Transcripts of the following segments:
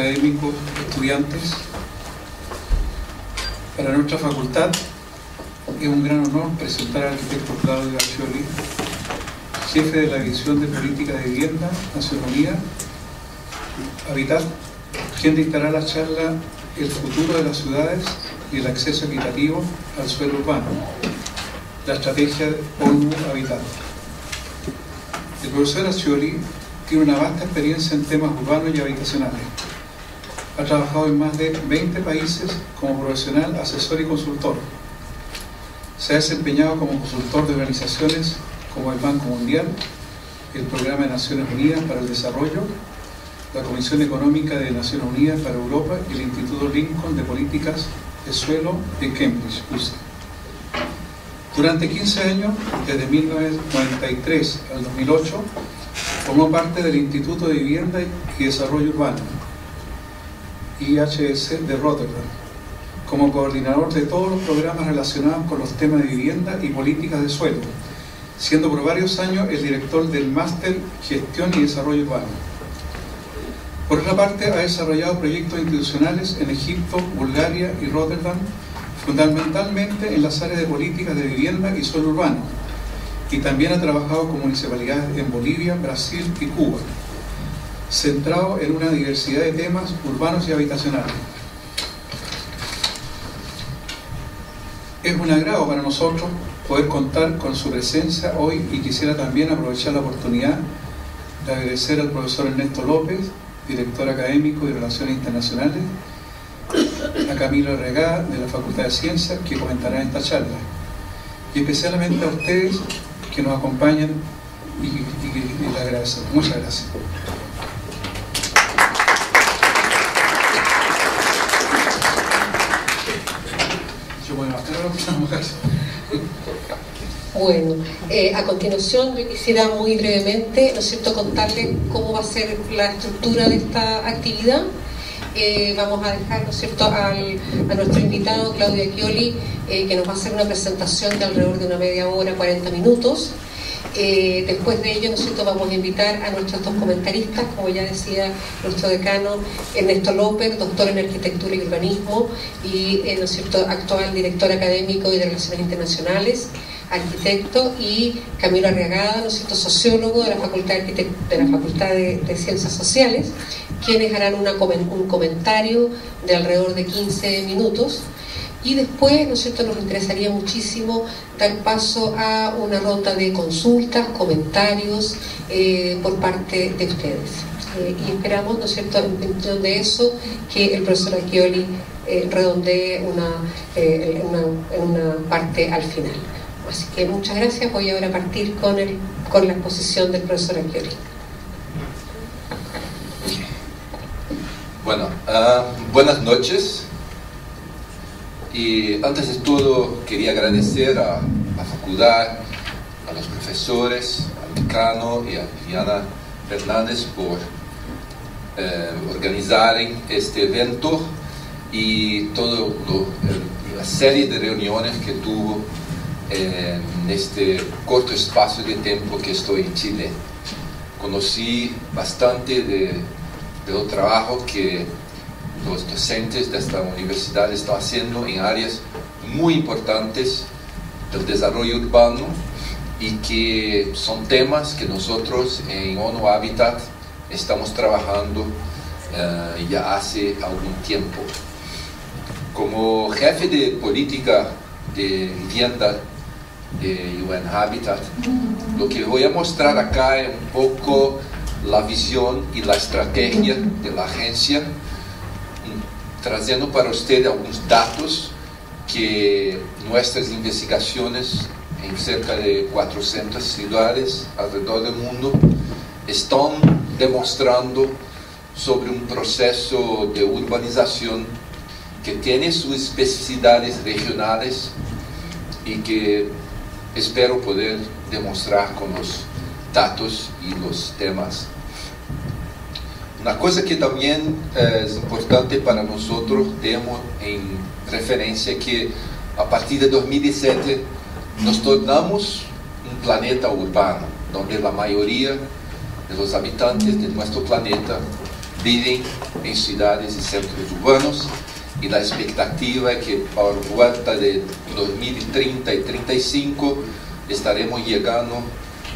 académicos, estudiantes, para nuestra facultad es un gran honor presentar al arquitecto Claudio Accioli, jefe de la División de Política de Vivienda, Naciones Unidas, Habitat, quien dictará la charla El futuro de las ciudades y el acceso equitativo al suelo urbano, la estrategia ONU Habitat. El profesor Accioli tiene una vasta experiencia en temas urbanos y habitacionales. Ha trabajado en más de 20 países como profesional, asesor y consultor. Se ha desempeñado como consultor de organizaciones como el Banco Mundial, el Programa de Naciones Unidas para el Desarrollo, la Comisión Económica de Naciones Unidas para Europa y el Instituto Lincoln de Políticas de Suelo de Cambridge, USA. Durante 15 años, desde 1993 al 2008, formó parte del Instituto de Vivienda y Desarrollo Urbano, IHS de Rotterdam, como coordinador de todos los programas relacionados con los temas de vivienda y políticas de suelo, siendo por varios años el director del Máster Gestión y Desarrollo Urbano. Por otra parte, ha desarrollado proyectos institucionales en Egipto, Bulgaria y Rotterdam, fundamentalmente en las áreas de políticas de vivienda y suelo urbano, y también ha trabajado con municipalidades en Bolivia, Brasil y Cuba, centrado en una diversidad de temas urbanos y habitacionales. Es un agrado para nosotros poder contar con su presencia hoy y quisiera también aprovechar la oportunidad de agradecer al profesor Ernesto López, director académico de Relaciones Internacionales, a Camilo Arriagada de la Facultad de Ciencias, que comentará esta charla, y especialmente a ustedes que nos acompañan y les agradecemos. Muchas gracias. Bueno, a continuación yo quisiera muy brevemente, ¿no es cierto?, contarles cómo va a ser la estructura de esta actividad. Vamos a dejar, ¿no es cierto?, a nuestro invitado Claudio Accioli, que nos va a hacer una presentación de alrededor de una media hora, 40 minutos. Después de ello, ¿no es cierto?, vamos a invitar a nuestros dos comentaristas, como ya decía nuestro decano Ernesto López, doctor en Arquitectura y Urbanismo y, ¿no es cierto?, actual director académico y de Relaciones Internacionales, arquitecto, y Camilo Arriagada, ¿no es cierto?, sociólogo de la Facultad de Ciencias Sociales, quienes harán un comentario de alrededor de 15 minutos. Y después, ¿no es cierto?, nos interesaría muchísimo dar paso a una ronda de consultas, comentarios por parte de ustedes. Y esperamos, ¿no es cierto?, en función de eso, que el profesor Accioli redondee en una parte al final. Así que muchas gracias. Voy ahora a partir con la exposición del profesor Accioli. Bueno, buenas noches. Y antes de todo quería agradecer a la facultad, a los profesores, al decano y a Liliana Fernández por organizar este evento y toda la serie de reuniones que tuvo en este corto espacio de tiempo que estoy en Chile. Conocí bastante del trabajo que los docentes de esta universidad están haciendo en áreas muy importantes del desarrollo urbano y que son temas que nosotros en ONU Habitat estamos trabajando ya hace algún tiempo. Como jefe de política de vivienda de UN Habitat, lo que voy a mostrar acá es un poco la visión y la estrategia de la agencia, trazendo para usted algunos datos que nuestras investigaciones en cerca de 400 ciudades alrededor del mundo están demostrando sobre un proceso de urbanización que tiene sus especificidades regionales y que espero poder demostrar con los datos y los temas. Una cosa que también es importante para nosotros, tenemos en referencia que a partir de 2017 nos tornamos un planeta urbano, donde la mayoría de los habitantes de nuestro planeta viven en ciudades y centros urbanos, y la expectativa es que por vuelta de 2030 y 35 estaremos llegando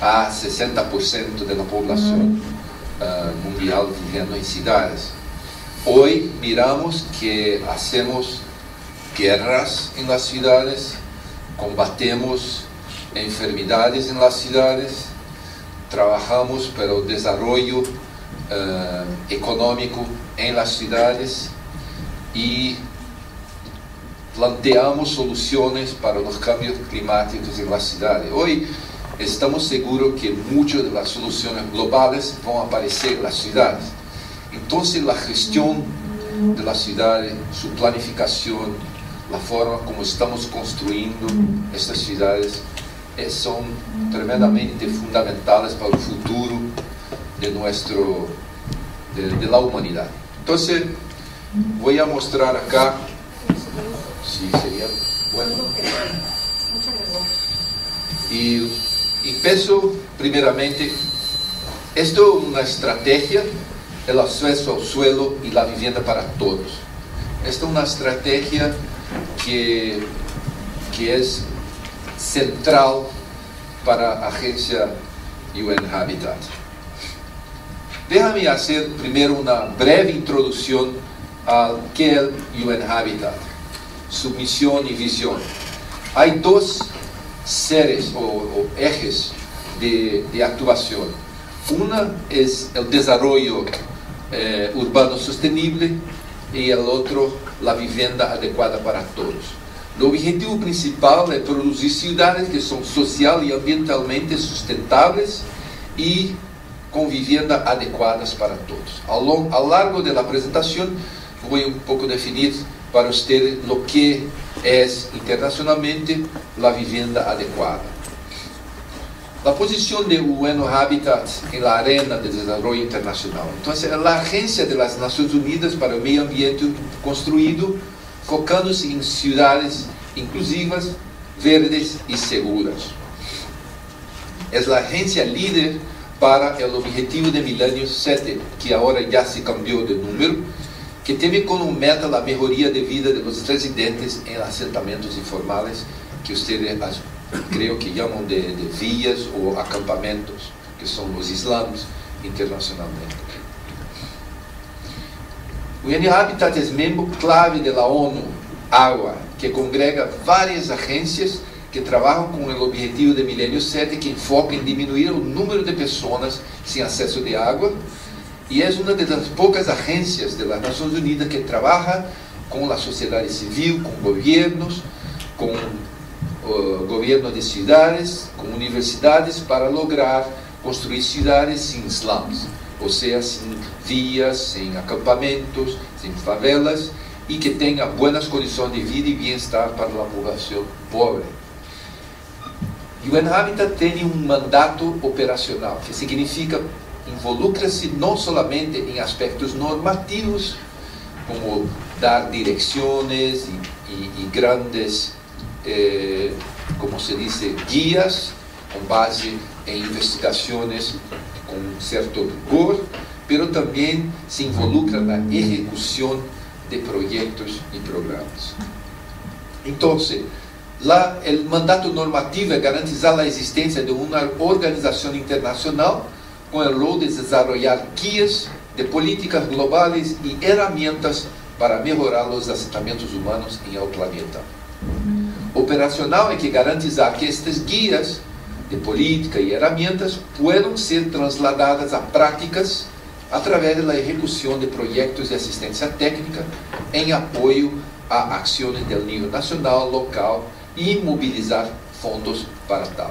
a 60% de la población mundial viviendo en ciudades. Hoy miramos que hacemos guerras en las ciudades, combatemos enfermedades en las ciudades, trabajamos para el desarrollo económico en las ciudades y planteamos soluciones para los cambios climáticos en las ciudades. Hoy estamos seguros que muchas de las soluciones globales van a aparecer en las ciudades. Entonces la gestión de las ciudades, su planificación, la forma como estamos construyendo estas ciudades son tremendamente fundamentales para el futuro de la humanidad. Entonces voy a mostrar acá, si sería bueno, y empiezo primeramente. Esto es una estrategia, el acceso al suelo y la vivienda para todos. Esta es una estrategia que es central para la agencia UN Habitat. Déjame hacer primero una breve introducción a qué es UN Habitat, su misión y visión. Hay dos series o ejes de actuación. Una es el desarrollo urbano sostenible y el otro la vivienda adecuada para todos. El objetivo principal es producir ciudades que son social y ambientalmente sustentables y con vivienda adecuadas para todos. A lo largo de la presentación voy un poco a definir para ustedes lo que es internacionalmente la vivienda adecuada. La posición de UN Habitat en la arena de desarrollo internacional. Entonces, la Agencia de las Naciones Unidas para el Medio Ambiente construido focándose en ciudades inclusivas, verdes y seguras. Es la agencia líder para el objetivo de Milenio 7, que ahora ya se cambió de número, que tiene como meta la mejoría de vida de los residentes en asentamientos informales, que ustedes creo que llaman de villas o acampamentos, que son los slums internacionalmente. UN Habitat es miembro clave de la ONU Agua, que congrega varias agencias que trabajan con el objetivo de Milenio 7, que enfoca en disminuir el número de personas sin acceso de agua, y es una de las pocas agencias de las Naciones Unidas que trabaja con la sociedad civil, con gobiernos, con gobiernos de ciudades, con universidades, para lograr construir ciudades sin slums, o sea, sin vías, sin acampamentos, sin favelas, y que tenga buenas condiciones de vida y bienestar para la población pobre. UN Habitat tiene un mandato operacional, que significa involucra-se no solamente en aspectos normativos, como dar direcciones y grandes, como se dice, guías, con base en investigaciones con cierto rigor, pero también se involucra en la ejecución de proyectos y programas. Entonces, el mandato normativo es garantizar la existencia de una organización internacional con el rol de desarrollar guías de políticas globales y herramientas para mejorar los asentamientos humanos en el planeta. Operacional es que garantizar que estas guías de política y herramientas puedan ser trasladadas a prácticas a través de la ejecución de proyectos de asistencia técnica en apoyo a acciones del nivel nacional, local y movilizar fondos para tal.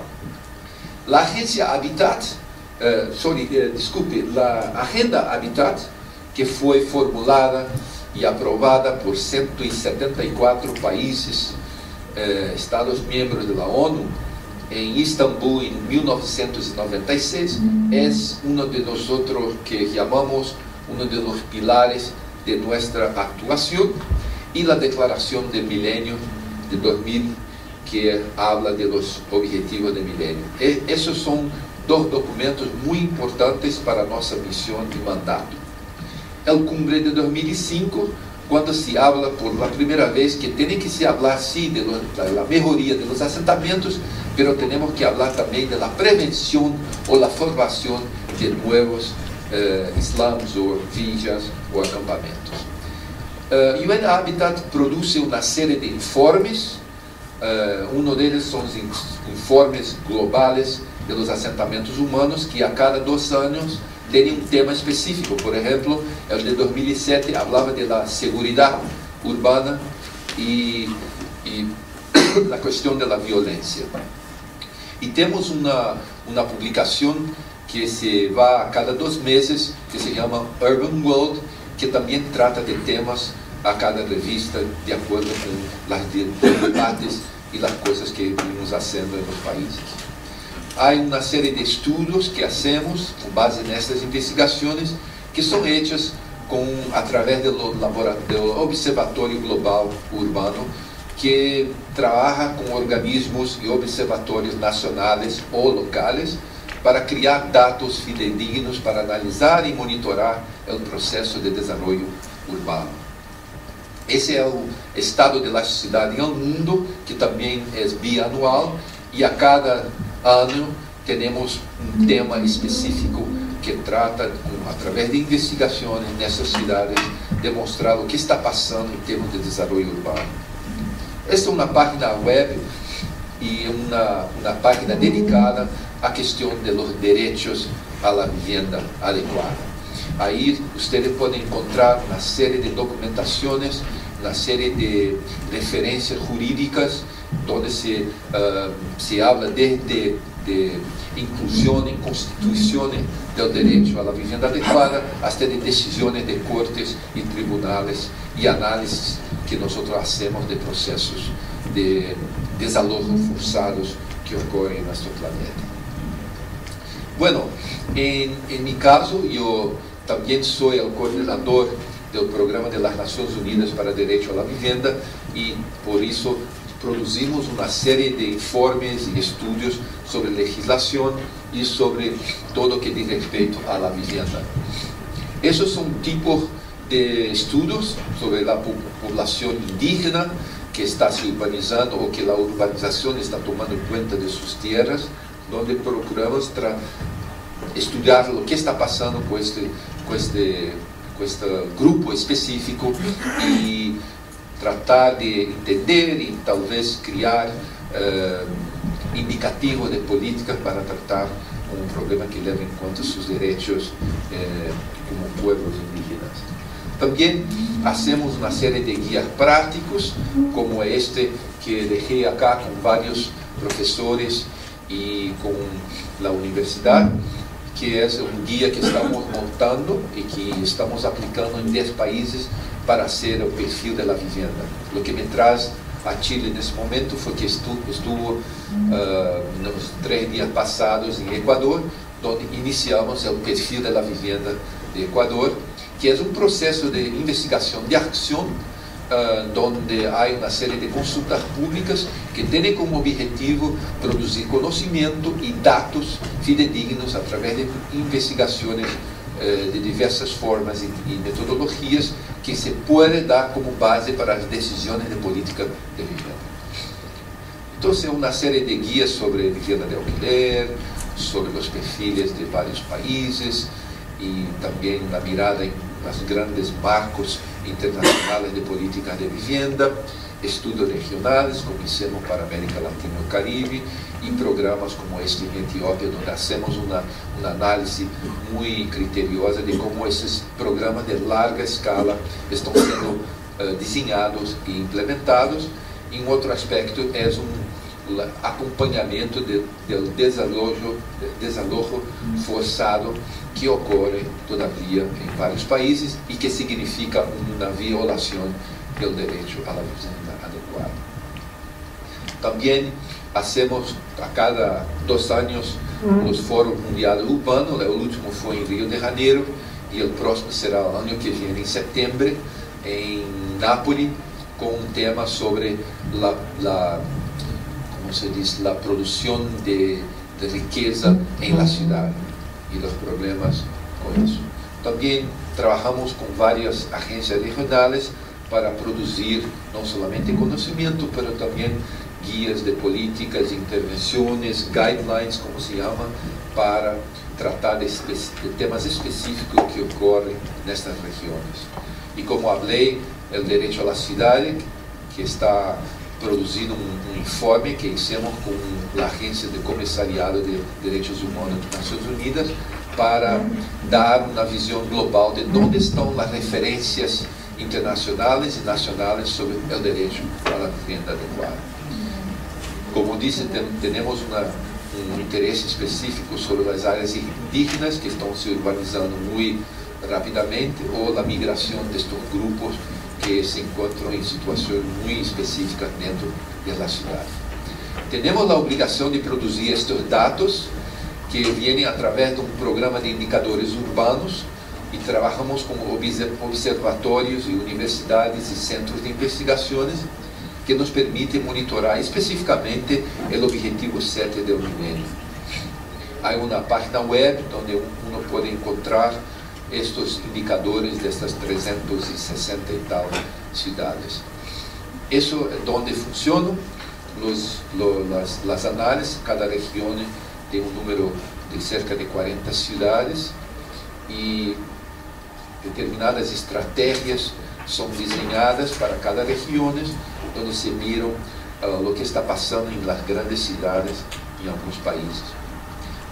La agencia Habitat, la Agenda Habitat, que fue formulada y aprobada por 174 países, Estados miembros de la ONU, en Istambul en 1996, es uno de nosotros que llamamos uno de los pilares de nuestra actuación, y la Declaración del Milenio de 2000, que habla de los objetivos de milenio. Esos son dos documentos muy importantes para nuestra misión y mandato. el cumbre de 2005, cuando se habla por la primera vez que tiene que se hablar sí de la mejoría de los asentamientos, pero tenemos que hablar también de la prevención o la formación de nuevos slums o villas o acampamentos. UN Habitat produce una serie de informes. Uno de ellos son informes globales de los asentamientos humanos, que a cada 2 años tiene un tema específico. Por ejemplo, el de 2007 hablaba de la seguridad urbana y la cuestión de la violencia. Y tenemos una publicación que se va a cada 2 meses, que se llama Urban World, que también trata de temas a cada revista, de acuerdo con los debates y las cosas que venimos haciendo en los países. Hay una serie de estudios que hacemos con base en estas investigaciones, que son hechas a través del Observatorio Global Urbano, que trabaja con organismos y observatorios nacionales o locales para criar datos fidedignos para analizar y monitorar el proceso de desarrollo urbano. Ese es el estado de la sociedad en el mundo, que también es bianual, y a cada año tenemos un tema específico que trata, a través de investigaciones en esas ciudades, de mostrar lo que está pasando en temas de desarrollo urbano. Esta es una página web y una página dedicada a cuestión de los derechos a la vivienda adecuada. Ahí ustedes pueden encontrar una serie de documentaciones, una serie de referencias jurídicas, donde se habla desde de inclusión en constituciones del derecho a la vivienda adecuada, hasta de decisiones de cortes y tribunales y análisis que nosotros hacemos de procesos de desalojo forzados que ocurren en nuestro planeta. Bueno, en mi caso, yo también soy el coordinador del Programa de las Naciones Unidas para el Derecho a la Vivienda, y por eso producimos una serie de informes y estudios sobre legislación y sobre todo lo que dice respecto a la vivienda. Esos son tipos de estudios sobre la población indígena que está se urbanizando o que la urbanización está tomando cuenta de sus tierras, donde procuramos estudiar lo que está pasando con este grupo específico y tratar de entender y tal vez crear indicativos de políticas para tratar un problema que lleve en cuenta sus derechos como pueblos indígenas. También hacemos una serie de guías prácticos, como este que dejé acá con varios profesores y con la universidad, que es un guía que estamos montando y que estamos aplicando en 10 países para hacer el perfil de la vivienda. Lo que me trae a Chile en ese momento fue que estuvo los 3 días pasados en Ecuador, donde iniciamos el perfil de la vivienda de Ecuador, que es un proceso de investigación de acción, donde hay una serie de consultas públicas que tienen como objetivo producir conocimiento y datos fidedignos a través de investigaciones de diversas formas y metodologías que se puede dar como base para las decisiones de política de vivienda. Entonces, una serie de guías sobre vivienda de alquiler, sobre los perfiles de varios países y también una mirada en los grandes marcos internacionales de políticas de vivienda, estudios regionales como hicimos para América Latina y Caribe, y programas como este en Etiopía, donde hacemos un análisis muy criteriosa de cómo esos programas de larga escala están siendo diseñados e implementados. Y un otro aspecto es un acompañamiento del desalojo forçado que ocorre todavía en varios países y que significa una violación del derecho a la vivienda adecuada. También hacemos a cada 2 años los foros mundiales urbanos. El último fue en Río de Janeiro y el próximo será el año que viene, en septiembre, en Nápoles, con un tema sobre la producción de riqueza en la ciudad y los problemas con eso. También trabajamos con varias agencias regionales para producir no solamente conocimiento, pero también guías de políticas, intervenciones, guidelines, como se llama, para tratar de temas específicos que ocurren en estas regiones. Y como hablé, el derecho a la ciudad, que está produzindo um informe que hicimos com a Agência de Comissariado de Direitos Humanos das Nações Unidas para dar uma visão global de onde estão as referências internacionais e nacionais sobre o direito à vivienda adequada. Como disse, temos um interesse específico sobre as áreas indígenas que estão se urbanizando muito rapidamente ou a migração destes grupos que se encontram em situações muito específicas dentro da cidade. Temos a obrigação de produzir estes dados que vêm através de um programa de indicadores urbanos e trabalhamos com observatórios e universidades e centros de investigações que nos permitem monitorar especificamente o objetivo 7 do milênio. Há uma página web onde uno pode encontrar estes indicadores destas 360 e tal cidades. Isso é onde funcionam as análises. Cada região tem um número de cerca de 40 cidades e determinadas estratégias são desenhadas para cada região, onde se miram o que está passando em las grandes cidades em alguns países.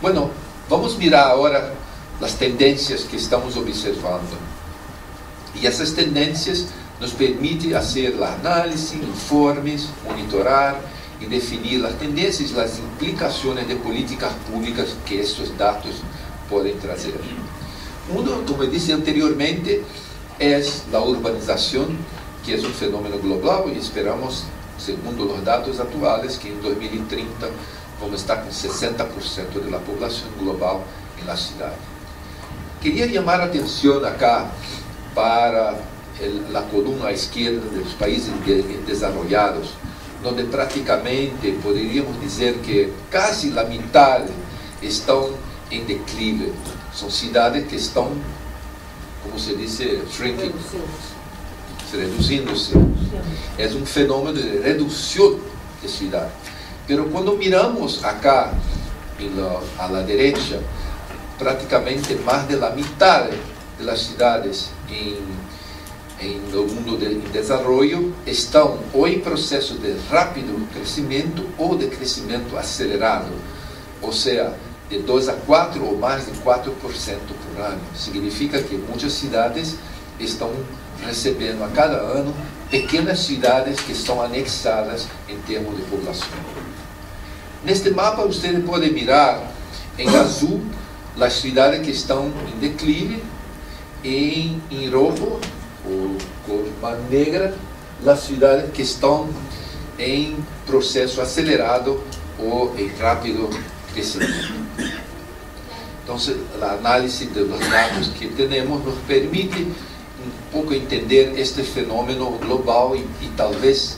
Bueno, vamos mirar agora as tendências que estamos observando. E essas tendências nos permitem fazer a análise, informes, monitorar e definir as tendências e as implicações de políticas públicas que estes dados podem trazer. Como eu disse anteriormente, é a urbanização, que é um fenômeno global e esperamos, segundo os dados atuais, que em 2030 vamos estar com 60% da população global na cidade. Queria chamar a atenção acá para a coluna à esquerda dos países desenvolvidos, onde praticamente poderíamos dizer que quase a metade estão em declive. São cidades que estão, como se diz, shrinking, reduzindo-se. É um fenômeno de redução de cidade. Mas quando miramos acá, à la derecha, praticamente mais da metade das cidades no mundo em desenvolvimento estão ou em processo de rápido crescimento ou de crescimento acelerado, ou seja, de 2 a 4 ou mais de 4% por ano. Significa que muitas cidades estão recebendo a cada ano pequenas cidades que são anexadas em termos de população. Neste mapa você pode mirar em azul as cidades que estão em declive, em rojo ou cor mais negra as cidades que estão em processo acelerado ou em rápido crescimento. Então, a análise dos dados que temos nos permite um pouco entender este fenômeno global e talvez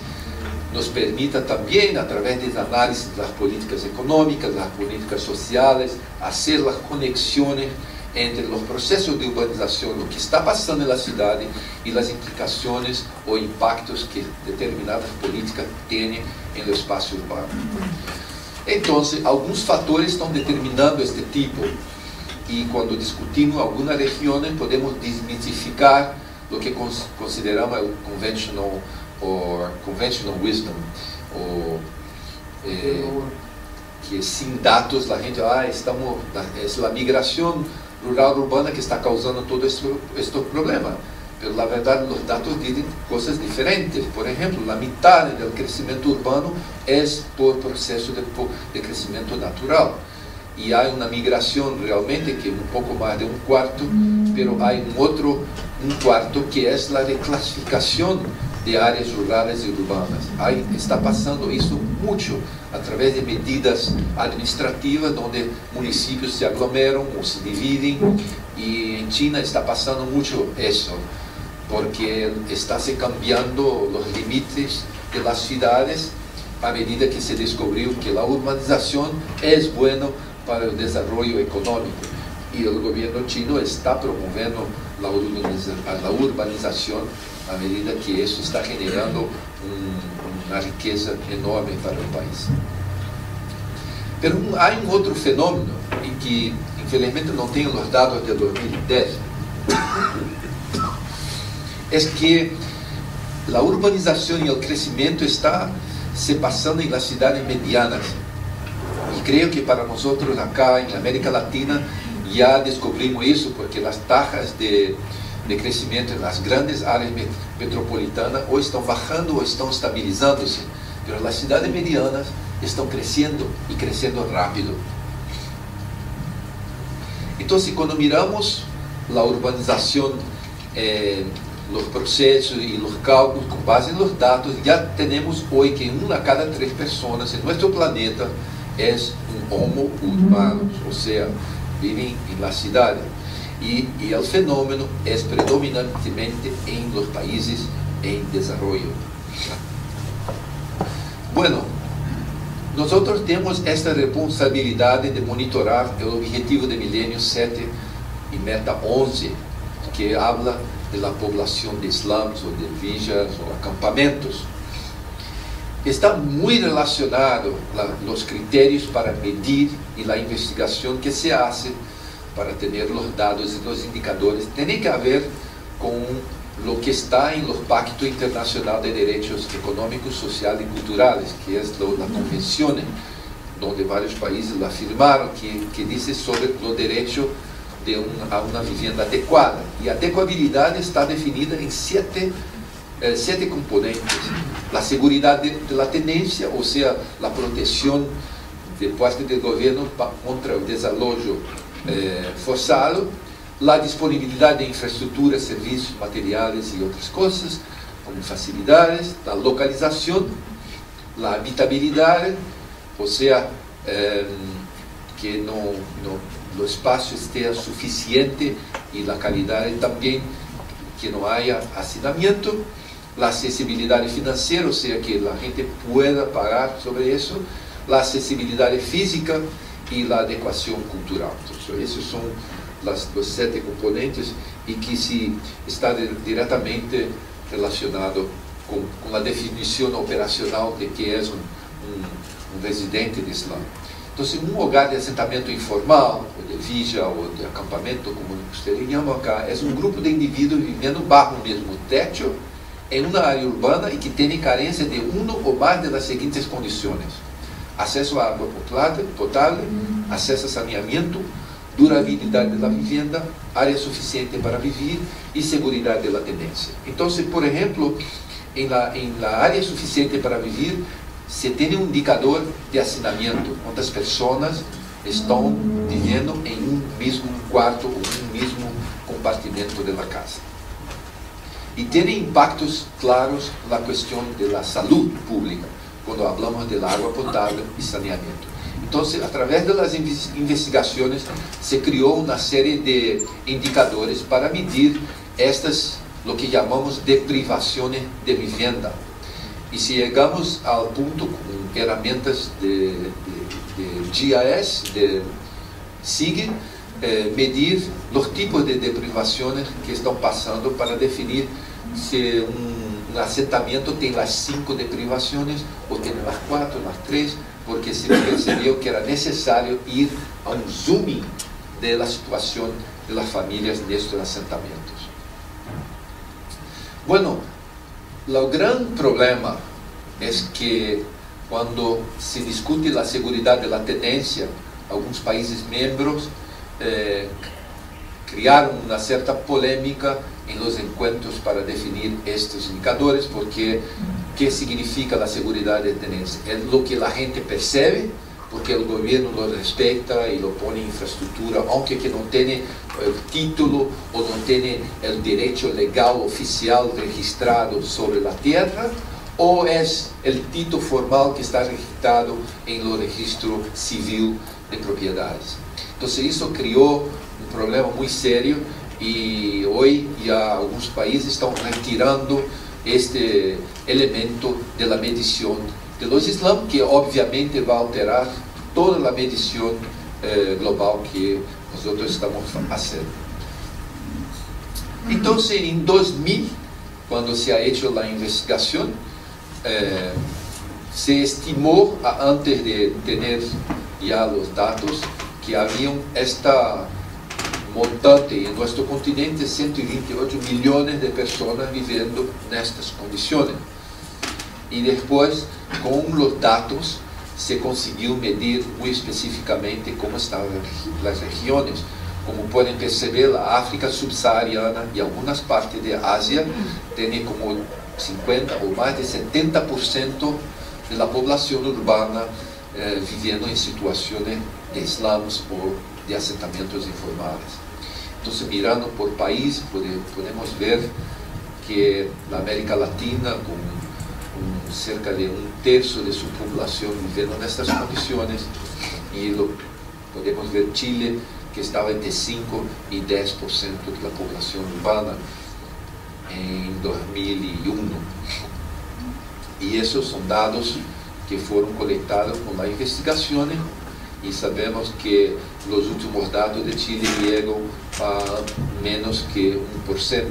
nos permita também, através das análises das políticas econômicas, das políticas sociais, fazer as conexões entre os processos de urbanização, o que está passando na cidade e as implicações ou impactos que determinadas políticas têm no espaço urbano. Então, alguns fatores estão determinando este tipo e quando discutimos algumas regiões podemos desmitificar o que consideramos o conventional wisdom, que sem dados a gente estamos é a migração rural urbana que está causando todo este problema. Mas na verdade os dados dizem coisas diferentes. Por exemplo, a metade do crescimento urbano é por processo de crescimento natural. E há uma migração realmente que é um pouco mais de um quarto, mas há outro quarto que é a reclassificação de áreas rurais e urbanas. Aí está passando isso muito através de medidas administrativas, onde municípios se aglomeram ou se dividem, e em China está passando muito isso, porque está se cambiando os limites das cidades à medida que se descobriu que a urbanização é boa para o desenvolvimento econômico y el gobierno chino está promoviendo la urbanización a medida que eso está generando una riqueza enorme para el país. Pero hay un otro fenómeno, y que infelizmente no tengo los datos de 2010, es que la urbanización y el crecimiento está se pasando en las ciudades medianas. Y creo que para nosotros acá en América Latina ya descubrimos eso, porque las tasas de crecimiento en las grandes áreas metropolitanas o están bajando o están estabilizándose, pero las ciudades medianas están creciendo y creciendo rápido. Entonces, cuando miramos la urbanización, los procesos y los cálculos con base en los datos, ya tenemos hoy que 1 a cada 3 personas en nuestro planeta es un homo urbano, o sea, viven en la ciudad. Y el fenómeno es predominantemente en los países en desarrollo. Bueno, nosotros tenemos esta responsabilidad de monitorar el objetivo de Milenio 7 y Meta 11, que habla de la población de slums o de villas o acampamentos. Está muy relacionado los criterios para medir y la investigación que se hace para tener los datos y los indicadores. Tiene que ver con lo que está en los pactos internacionales de derechos económicos, sociales y culturales, que es la convención, donde varios países la firmaron, que dice sobre los derechos a una vivienda adecuada. Y adecuabilidad está definida en 7 componentes. La seguridad de la tenencia, o sea, la protección de parte del gobierno contra el desalojo forzado, la disponibilidad de infraestructura, servicios, materiales y otras cosas, como facilidades, la localización, la habitabilidad, o sea, que el espacio esté suficiente y la calidad también, que no haya hacinamiento, la accesibilidad financiera, o sea, que la gente pueda pagar sobre eso, la accesibilidad física y la adecuación cultural. Entonces, esos son los 7 componentes y que sí está directamente relacionado con la definición operacional de que es un residente de slum. Entonces, un hogar de asentamiento informal, o de villa, o de acampamento, como ustedes llaman acá, es un grupo de individuos viviendo bajo el mismo techo en una área urbana y que tiene carencia de uno o más de las siguientes condiciones: acceso a agua potable, acceso a saneamiento, durabilidad de la vivienda, área suficiente para vivir y seguridad de la tenencia. Entonces, por ejemplo, en la área suficiente para vivir, se tiene un indicador de hacinamiento, cuántas personas están viviendo en un mismo cuarto o un mismo compartimento de la casa. Y tiene impactos claros la cuestión de la salud pública, cuando hablamos del agua potable y saneamiento. Entonces, a través de las investigaciones, se creó una serie de indicadores para medir estas, lo que llamamos de privaciones de vivienda. Y si llegamos al punto con herramientas de GIS, sigue medir los tipos de privaciones que están pasando para definir si un asentamiento tiene las 5 privaciones o tiene las 4, las 3, porque se percibió que era necesario ir a un zooming de la situación de las familias en estos asentamientos. Bueno, el gran problema es que cuando se discute la seguridad de la tenencia, algunos países miembros crearon una cierta polémica en los encuentros para definir estos indicadores, porque ¿qué significa la seguridad de tenencia? Es lo que la gente percibe, porque el gobierno lo respeta y lo pone en infraestructura, aunque que no tiene el título o no tiene el derecho legal oficial registrado sobre la tierra, o es el título formal que está registrado en el registro civil de propiedades. Entonces eso creó un problema muy serio y hoy ya algunos países están retirando este elemento de la medición de los slums, que obviamente va a alterar toda la medición global que nosotros estamos haciendo. Entonces, en 2000, cuando se ha hecho la investigación, se estimó, antes de tener ya los datos, que había esta montante en nuestro continente, 128 millones de personas viviendo en estas condiciones. Y después, con los datos, se consiguió medir muy específicamente cómo estaban las regiones. Como pueden perceber, la África subsahariana y algunas partes de Asia tienen como 50 o más de 70% de la población urbana viviendo en situaciones de slums o de asentamientos informales. Entonces, mirando por país, podemos ver que la América Latina, con cerca de 1/3 de su población viviendo en estas condiciones, y podemos ver Chile, que estaba entre 5 y 10% de la población urbana en 2001. Y esos son datos que fueron colectados con las investigaciones, y sabemos que los últimos datos de Chile llegan a menos que 1%.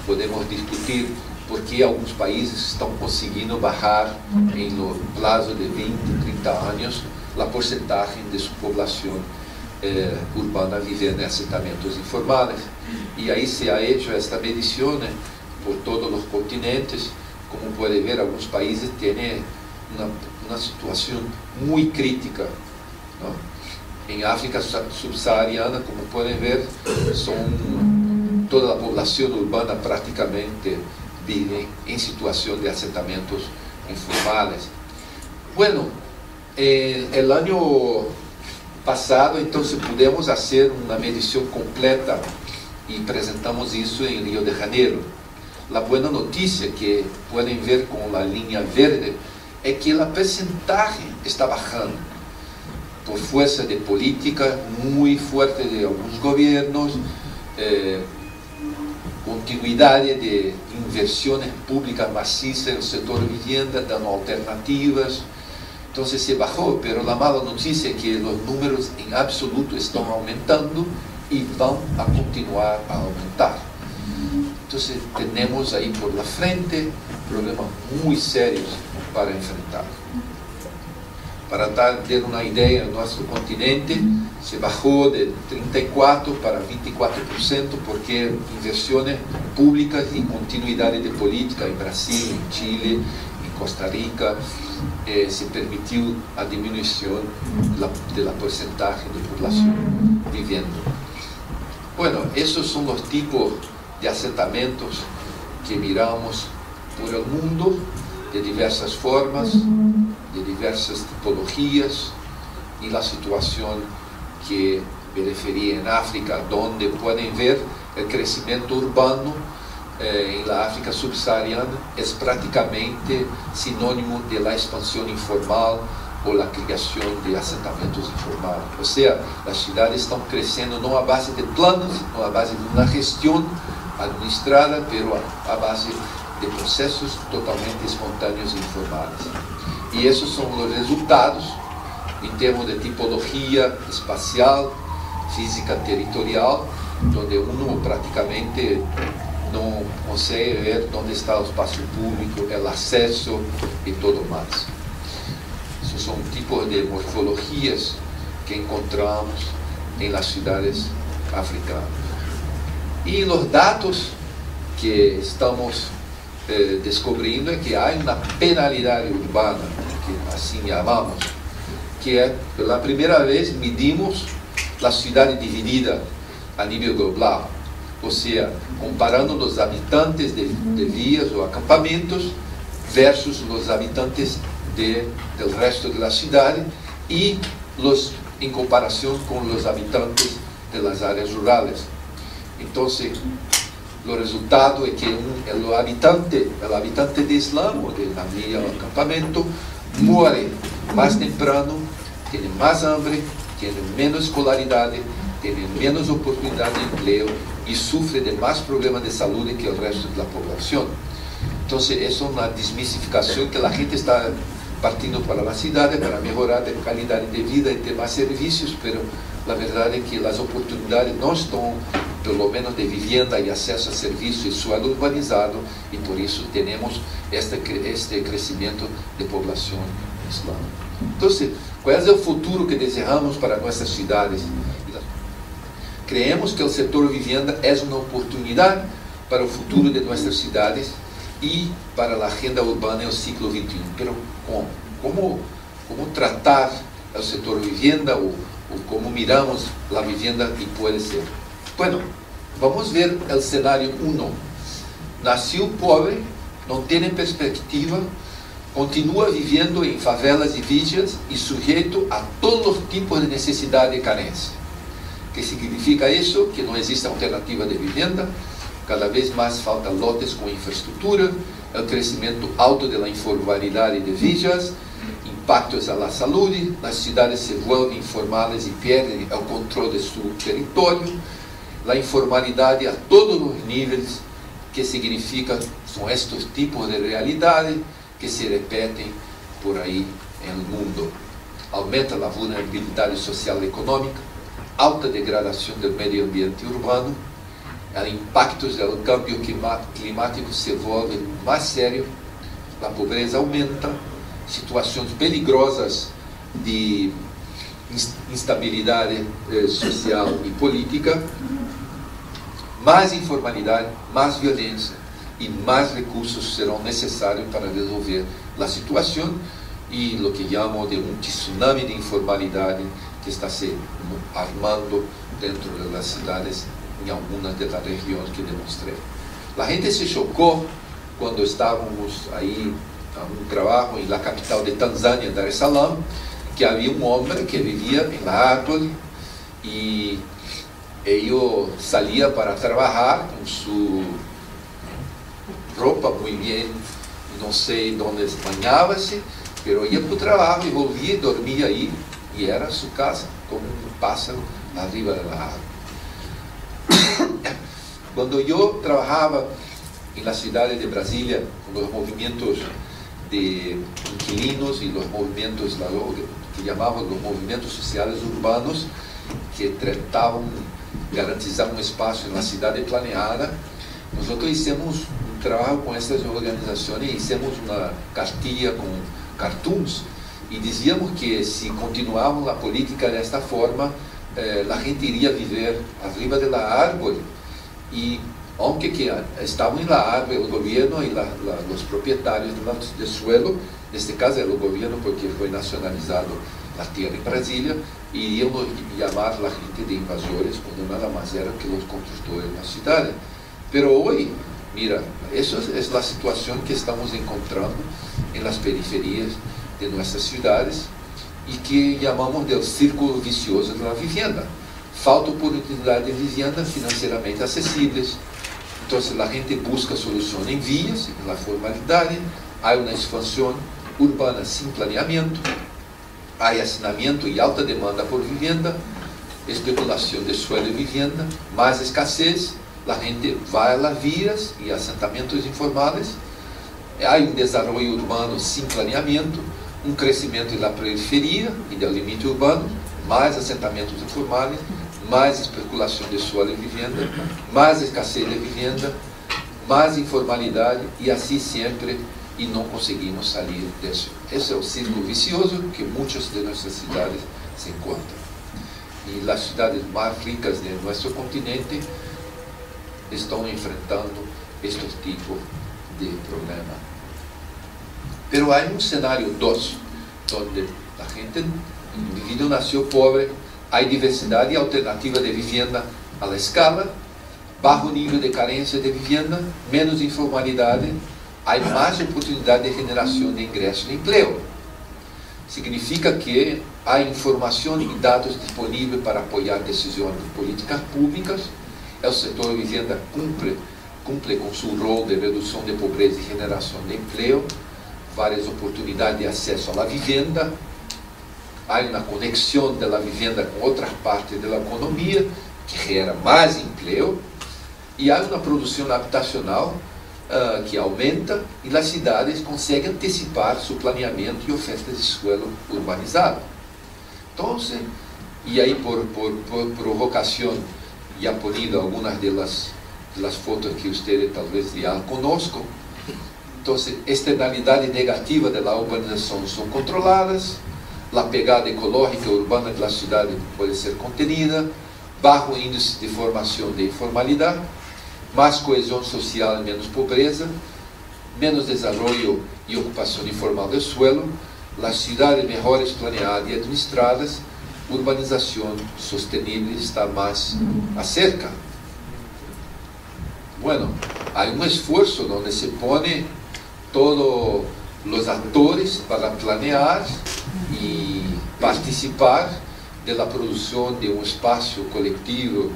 Podemos discutir por qué algunos países están consiguiendo bajar en los plazos de 20, 30 años la porcentaje de su población urbana viviendo en asentamientos informales. Y ahí se ha hecho esta medición por todos los continentes. Como puede ver, algunos países tienen una situación muy crítica, ¿no? En África subsahariana, como pueden ver, toda la población urbana prácticamente vive en situación de asentamientos informales. Bueno, el año pasado, entonces, pudimos hacer una medición completa y presentamos eso en Río de Janeiro. La buena noticia que pueden ver con la línea verde es que el porcentaje está bajando por fuerza de política muy fuerte de algunos gobiernos, continuidad de inversiones públicas maciças en el sector vivienda, dando alternativas. Entonces se bajó, pero la mala noticia es que los números en absoluto están aumentando y van a continuar a aumentar. Entonces tenemos ahí por la frente problemas muy serios para enfrentar. Para dar una idea, en nuestro continente se bajó de 34% para 24% porque inversiones públicas y continuidad de política en Brasil, en Chile, en Costa Rica, se permitió la disminución de la porcentaje de población viviendo. Bueno, esos son los tipos de asentamientos que miramos por el mundo, de diversas formas, de diversas tipologías, y la situación que me referí en África, donde pueden ver el crecimiento urbano en la África subsahariana es prácticamente sinónimo de la expansión informal o la creación de asentamientos informales. O sea, las ciudades están creciendo no a base de planos, no a base de una gestión administrada, pero a base de procesos totalmente espontáneos e informales. Y esos son los resultados en términos de tipología espacial, física territorial, donde uno prácticamente no consegue ver dónde está el espacio público, el acceso y todo más. Esos son tipos de morfologías que encontramos en las ciudades africanas. Y los datos que estamos descubriendo es que hay una penalidad urbana, que así llamamos, que es la primera vez medimos la ciudad dividida a nivel global, o sea, comparando los habitantes de vías o acampamentos versus los habitantes del resto de la ciudad y en comparación con los habitantes de las áreas rurales. Entonces, el resultado es que el habitante de slum o de la villa o acampamento muere más temprano, tiene más hambre, tiene menos escolaridad, tiene menos oportunidad de empleo y sufre de más problemas de salud que el resto de la población. Entonces, es una desmitificación que la gente está partiendo para la ciudad para mejorar la calidad de vida y tener más servicios, pero a verdade é que as oportunidades não estão, pelo menos de vivienda e acesso a serviços e suelo urbanizado, e por isso temos este crescimento de população islâmica. Então, qual é o futuro que desejamos para nossas cidades? Creemos que o setor vivienda é uma oportunidade para o futuro de nossas cidades e para a agenda urbana no século XXI. Pero como tratar o setor vivienda ou como miramos a vivienda e pode ser? Bueno, vamos ver o cenário 1. Nasceu pobre, não tem perspectiva, continua vivendo em favelas e villas e sujeito a todos os tipos de necessidade e carência. O que significa isso? Que não existe alternativa de vivienda, cada vez mais falta lotes com infraestrutura, o crescimento alto da informalidade de villas, impactos à saúde, as cidades se volvem informais e perdem o controle de seu território, a informalidade a todos os níveis, que significa, são estes tipos de realidade que se repetem por aí no mundo. Aumenta a vulnerabilidade social e econômica, alta degradação do meio ambiente urbano, impactos do câmbio climático se volvem mais sérios, a pobreza aumenta, situações peligrosas de instabilidade social e política, mais informalidade, mais violência e mais recursos serão necessários para resolver a situação e o que chamam de tsunami de informalidade que está se armando dentro das cidades em algumas das regiões que demonstrei. A gente se chocou quando estávamos aí a trabalho na capital de Tanzânia, Dar es Salaam, que havia homem que vivia na árvore e ele saía para trabalhar com sua roupa muito bem, não sei onde banhava-se, mas ia para o trabalho e volvia e dormia aí, e era sua casa, como pássaro arriba da árvore. Quando eu trabalhava na cidade de Brasília, com os movimentos de inquilinos e os movimentos que chamavam os movimentos sociais urbanos, que tratavam de garantizar um espaço na cidade planeada, nós fizemos um trabalho com essas organizações e fizemos uma cartilha com cartoons e dizíamos que se continuávamos a política desta forma, a gente iria viver arriba da árvore e aunque que estavam na árvore o governo e os proprietários do suelo, neste caso era o governo porque foi nacionalizado a terra em Brasília, e iriam chamar a gente de invasores quando nada mais era que os construtores na cidade. Pero hoje, mira, essa é a situação que estamos encontrando nas periferias de nossas cidades e que chamamos de círculo vicioso da vivienda. Falta oportunidade de vivienda financeiramente acessíveis. Então, a gente busca soluções em vias, na formalidade, há uma expansão urbana sem planeamento, há assinamento e alta demanda por vivienda, especulação de suelo e vivienda, mais escassez, a gente vai a vias e assentamentos informais, há desenvolvimento urbano sem planeamento, crescimento da periferia e do limite urbano, mais assentamentos informais, mais especulação de suelo e vivienda, mais escassez de vivienda, mais informalidade e assim sempre, e não conseguimos sair disso. Esse é o círculo vicioso que muitas de nossas cidades se encontram. E as cidades mais ricas de nosso continente estão enfrentando este tipo de problema. Pero há cenário 2, onde a gente, o indivíduo nasceu pobre, há diversidade e alternativa de vivienda à escala, baixo nível de carência de vivienda, menos informalidade, há mais oportunidade de generação de ingresso e emprego. Significa que há informação e dados disponíveis para apoiar decisões de políticas públicas, o setor de vivienda cumpre com seu rol de redução de pobreza e generação de emprego, várias oportunidades de acesso à vivienda, há uma conexão da vivienda com outras partes da economia, que gera mais emprego, e há uma produção habitacional que aumenta e as cidades conseguem antecipar seu planeamento e oferta de suelo urbanizado. Então, y ahí por provocación ya ponido algunas de las fotos que ustedes tal vez ya conozcan. Entonces, externalidades negativas de la urbanización son controladas, la pegada ecológica urbana de la ciudad puede ser contenida, bajo índice de formación de informalidad, más cohesión social y menos pobreza, menos desarrollo y ocupación informal del suelo, las ciudades mejores planeadas y administradas, urbanización sostenible está más cerca. Bueno, hay un esfuerzo donde se pone todos los actores para planear y participar de la producción de un espacio colectivo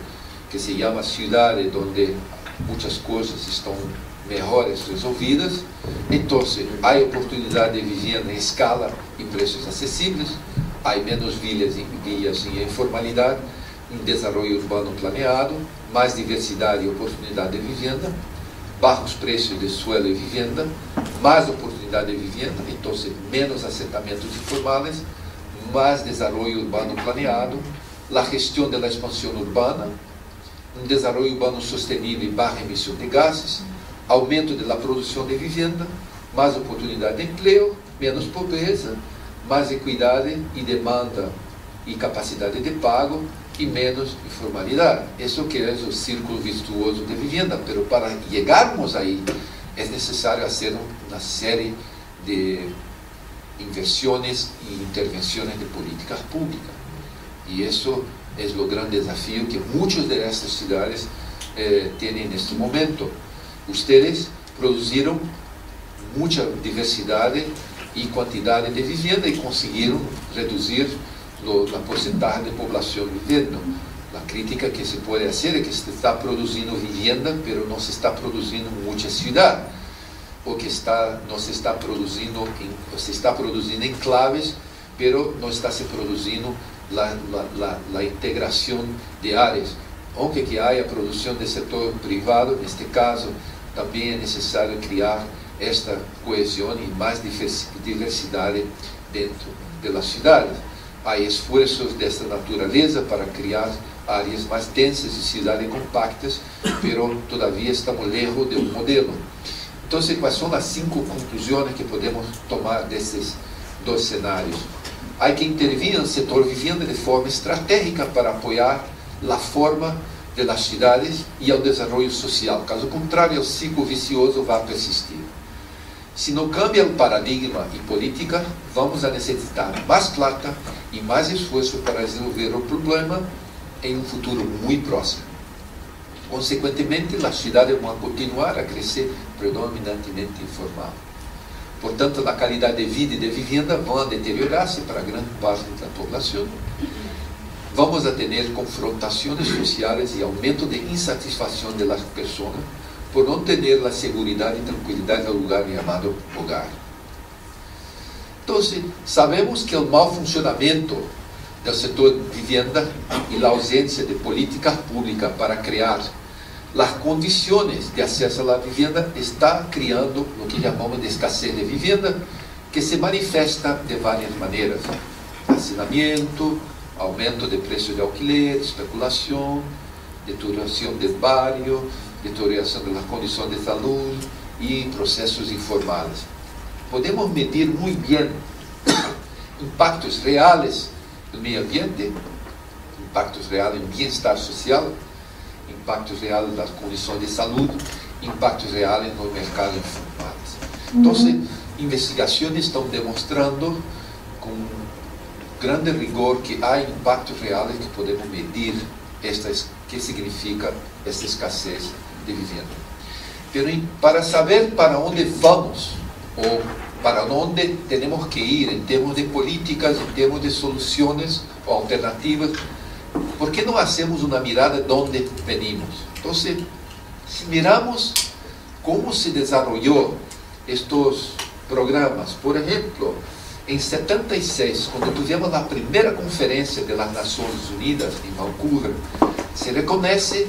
que se llama ciudades, donde muchas cosas están mejores resolvidas. Entonces, hay oportunidad de vivienda en escala y precios accesibles, hay menos villas en informalidad, un desarrollo urbano planeado, más diversidad y oportunidad de vivienda, bajos precios de suelo y vivienda, más oportunidad de vivienda, entonces menos asentamientos informales, más desarrollo urbano planeado, la gestión de la expansión urbana, un desarrollo urbano sostenible y baja emisión de gases, aumento de la producción de vivienda, más oportunidad de empleo, menos pobreza, más equidad y demanda y capacidad de pago y menos informalidad. Eso que es el círculo virtuoso de vivienda, pero para llegarmos ahí es necesario hacer una serie de inversiones e intervenciones de políticas públicas. Y eso es el gran desafío que muchas de estas ciudades tienen en este momento. Ustedes produjeron mucha diversidad y cantidad de vivienda y consiguieron reducir la porcentaje de población viviendo. La crítica que se puede hacer es que se está produciendo vivienda, pero no se está produciendo mucha ciudad, o que no se está produciendo, se está produciendo enclaves, pero no está se produciendo la integración de áreas. Aunque que haya producción del sector privado, en este caso, también es necesario crear esta cohesión y más diversidad dentro de las ciudades. Hay esfuerzos de esta naturaleza para crear áreas más densas y ciudades compactas, pero todavía estamos lejos de un modelo. Entonces, ¿cuáles son las 5 conclusiones que podemos tomar de estos dos escenarios? Hay que intervenir en el sector vivienda de forma estratégica para apoyar la forma de las ciudades y el desarrollo social. Caso contrario, el ciclo vicioso va a persistir. Si no cambia el paradigma y política, vamos a necesitar más plata y más esfuerzo para resolver el problema en un futuro muy próximo. Consecuentemente, las ciudades van a continuar a crecer predominantemente informal. Por tanto, la calidad de vida y de vivienda van a deteriorarse para gran parte de la población. Vamos a tener confrontaciones sociales y aumento de insatisfacción de las personas por no tener la seguridad y tranquilidad del lugar llamado hogar. Entonces, sabemos que el mal funcionamiento del sector vivienda y la ausencia de políticas públicas para crear las condiciones de acceso a la vivienda está creando lo que llamamos de escasez de vivienda, que se manifiesta de varias maneras: hacinamiento, aumento de precio de alquiler, especulación, deterioración del barrio, deterioración de las condiciones de salud y procesos informales. Podemos medir muy bien impactos reales del medio ambiente, impactos reales en bienestar social, impactos reales en las condiciones de salud, impactos reales en los mercados informales. Entonces, investigaciones están demostrando con grande rigor que hay impactos reales que podemos medir qué significa esta escasez de vivienda. Pero para saber para dónde vamos o para dónde tenemos que ir en términos de políticas, en términos de soluciones o alternativas, ¿por qué no hacemos una mirada de dónde venimos? Entonces, si miramos cómo se desarrolló estos programas, por ejemplo, en 76, cuando tuvimos la primera conferencia de las Naciones Unidas en Vancouver, se reconoce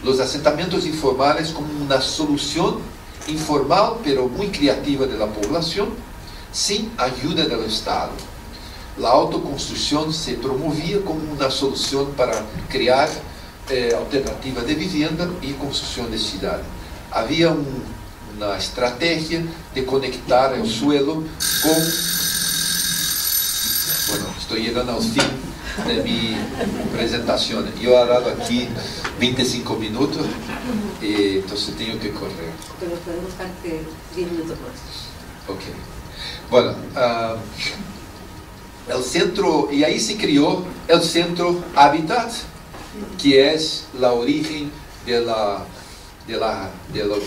los asentamientos informales como una solución informal pero muy creativa de la población, sin ayuda del Estado. a autoconstrução se promovia como uma solução para criar alternativa de vivienda e construção de cidade. Havia uma estratégia de conectar o suelo com... Bueno, estou chegando ao fim de minha apresentação. Eu agarro aqui 25 minutos, então tenho que correr. Pero podemos darte 10 minutos más. Ok. Bueno, el centro, y ahí se creó el Centro Habitat, que es la origen del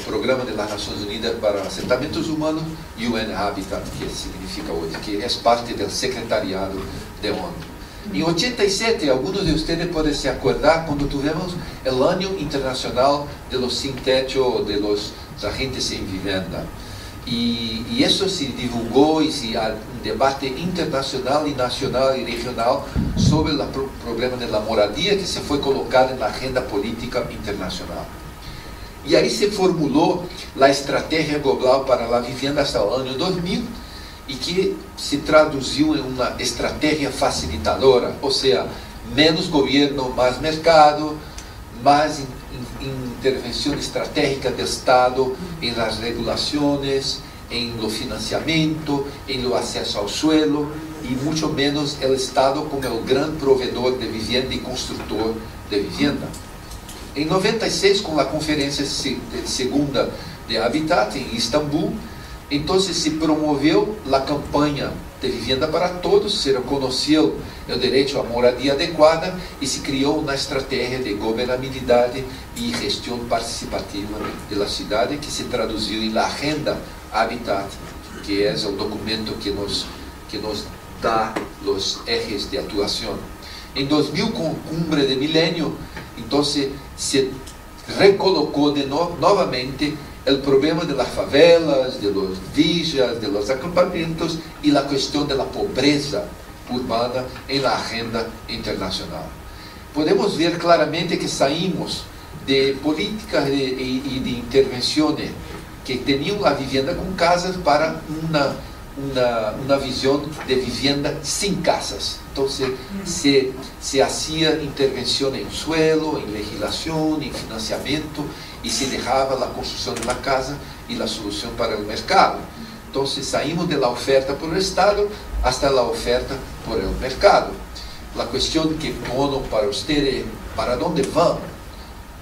Programa de las Naciones Unidas para Asentamientos Humanos, UN Habitat, que significa hoy, que es parte del secretariado de ONU. En 87, algunos de ustedes pueden se acordar cuando tuvimos el Año Internacional de los Sin Techo, de los agentes sin vivienda. Y eso se divulgó y se un debate internacional y nacional y regional sobre el problema de la moradia que se fue colocado en la agenda política internacional. Y ahí se formuló la estrategia global para la vivienda hasta el año 2000 y que se traduziu en una estrategia facilitadora, o sea, menos gobierno, más mercado, más intervención estratégica del Estado en las regulaciones, en lo financiamiento, en lo acceso al suelo y mucho menos el Estado como el gran proveedor de vivienda y constructor de vivienda. En 96, con la conferencia segunda de Habitat en Istambul, entonces se promovió la campaña de vivienda para todos, se reconoció el derecho a moradia adecuada y se creó una estrategia de gobernabilidad y gestión participativa de la ciudad que se tradució en la Agenda Habitat, que es el documento que nos da los ejes de actuación. En 2000, con Cumbre de Milenio, entonces se recolocó nuevamente el problema de las favelas, de los villas, de los acampamentos y la cuestión de la pobreza urbana en la agenda internacional. Podemos ver claramente que saímos de políticas y de intervenciones que tenían la vivienda con casas para una visión de vivienda sin casas. Entonces se hacía intervención en suelo, en legislación, en financiamiento y se dejaba la construcción de la casa y la solución para el mercado. Entonces saímos de la oferta por el Estado hasta la oferta por el mercado. La cuestión que pongo para ustedes, ¿para dónde vamos?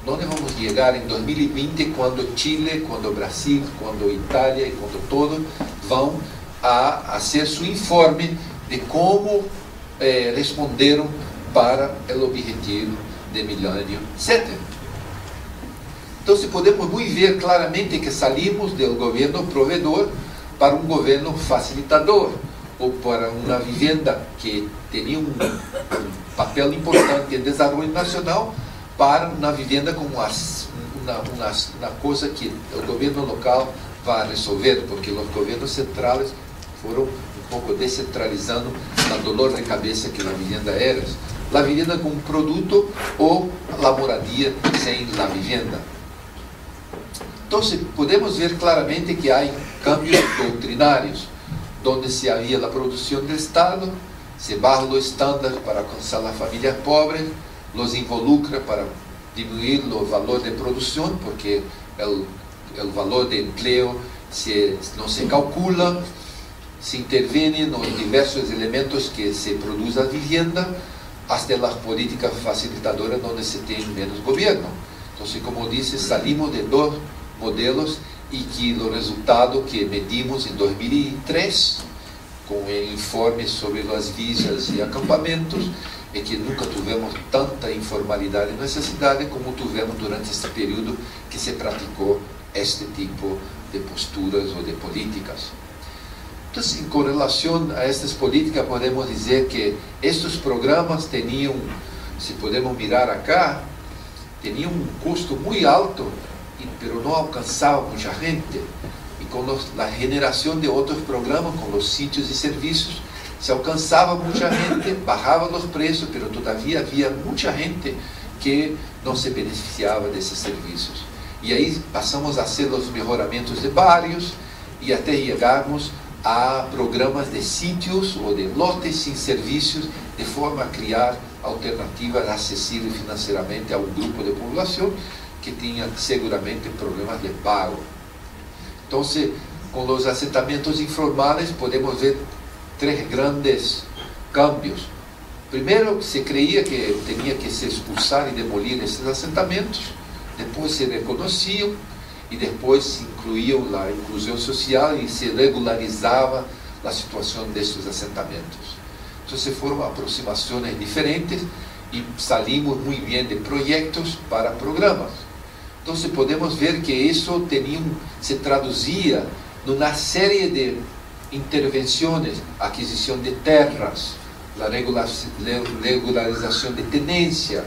¿Dónde vamos a llegar en 2020 cuando Chile, cuando Brasil, cuando Italia y cuando todo van a hacer su informe de cómo respondieron para el objetivo de Milenio 7? Entonces podemos muy ver claramente que salimos del gobierno proveedor para un gobierno facilitador, o para una vivienda que tenía un papel importante en el desarrollo nacional, para una vivienda como una cosa que el gobierno local va a resolver, porque los gobiernos centrales fueron un poco descentralizando el dolor de cabeza que la vivienda era. La vivienda como un producto o la moradia sin la vivienda. Entonces podemos ver claramente que hay cambios doctrinarios, donde se había la producción del Estado, se baja los estándares para alcanzar las familias pobres, los involucra para disminuir el valor de producción, porque el valor de empleo no se calcula, se interviene en los diversos elementos que se produce la vivienda, hasta las políticas facilitadoras donde se tiene menos gobierno. Entonces, como dice, salimos de dos modelos y que los resultados que medimos en 2003 con el informe sobre las villas y acampamentos es que nunca tuvimos tanta informalidad en nuestras ciudades como tuvimos durante este periodo que se practicó este tipo de posturas o de políticas. Entonces, con relación a estas políticas podemos decir que estos programas tenían, si podemos mirar acá, tenían un costo muy alto, pero no alcanzaba mucha gente. Y con la generación de otros programas, con los sitios y servicios, se alcanzaba mucha gente, bajaban los precios, pero todavía había mucha gente que no se beneficiaba de esos servicios. Y ahí pasamos a hacer los mejoramientos de barrios y hasta llegarmos a programas de sitios ou de lotes sem serviços, de forma a criar alternativas acessíveis financeiramente a um grupo de população que tinha seguramente problemas de pago. Então, com os assentamentos informais podemos ver três grandes cambios. Primeiro, se creia que tinha que se expulsar e demolir esses assentamentos, depois se reconheciam e depois se incluíam a inclusão social e se regularizava a situação desses assentamentos. Então, foram aproximações diferentes e salimos muito bem de projetos para programas. Então, podemos ver que isso se traduzia numa série de intervenções, aquisição de terras, a regularização de tenência,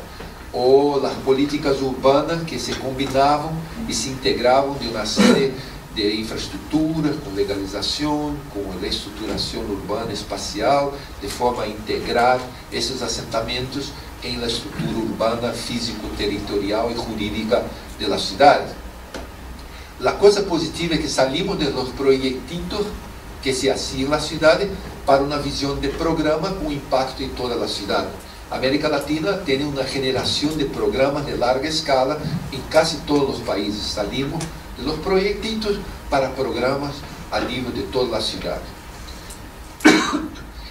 ou as políticas urbanas que se combinavam e se integravam de uma série de infraestruturas, com legalização, com reestruturação urbana espacial, de forma a integrar esses assentamentos em la estrutura urbana, físico-territorial e jurídica da cidade. A coisa positiva é que salimos de los proyectitos que se hacían na cidade para uma visão de programa com impacto em toda a cidade. A América Latina tem uma geração de programas de larga escala em quase todos os países. Salimos de los proyectitos para programas a nível de toda a cidade.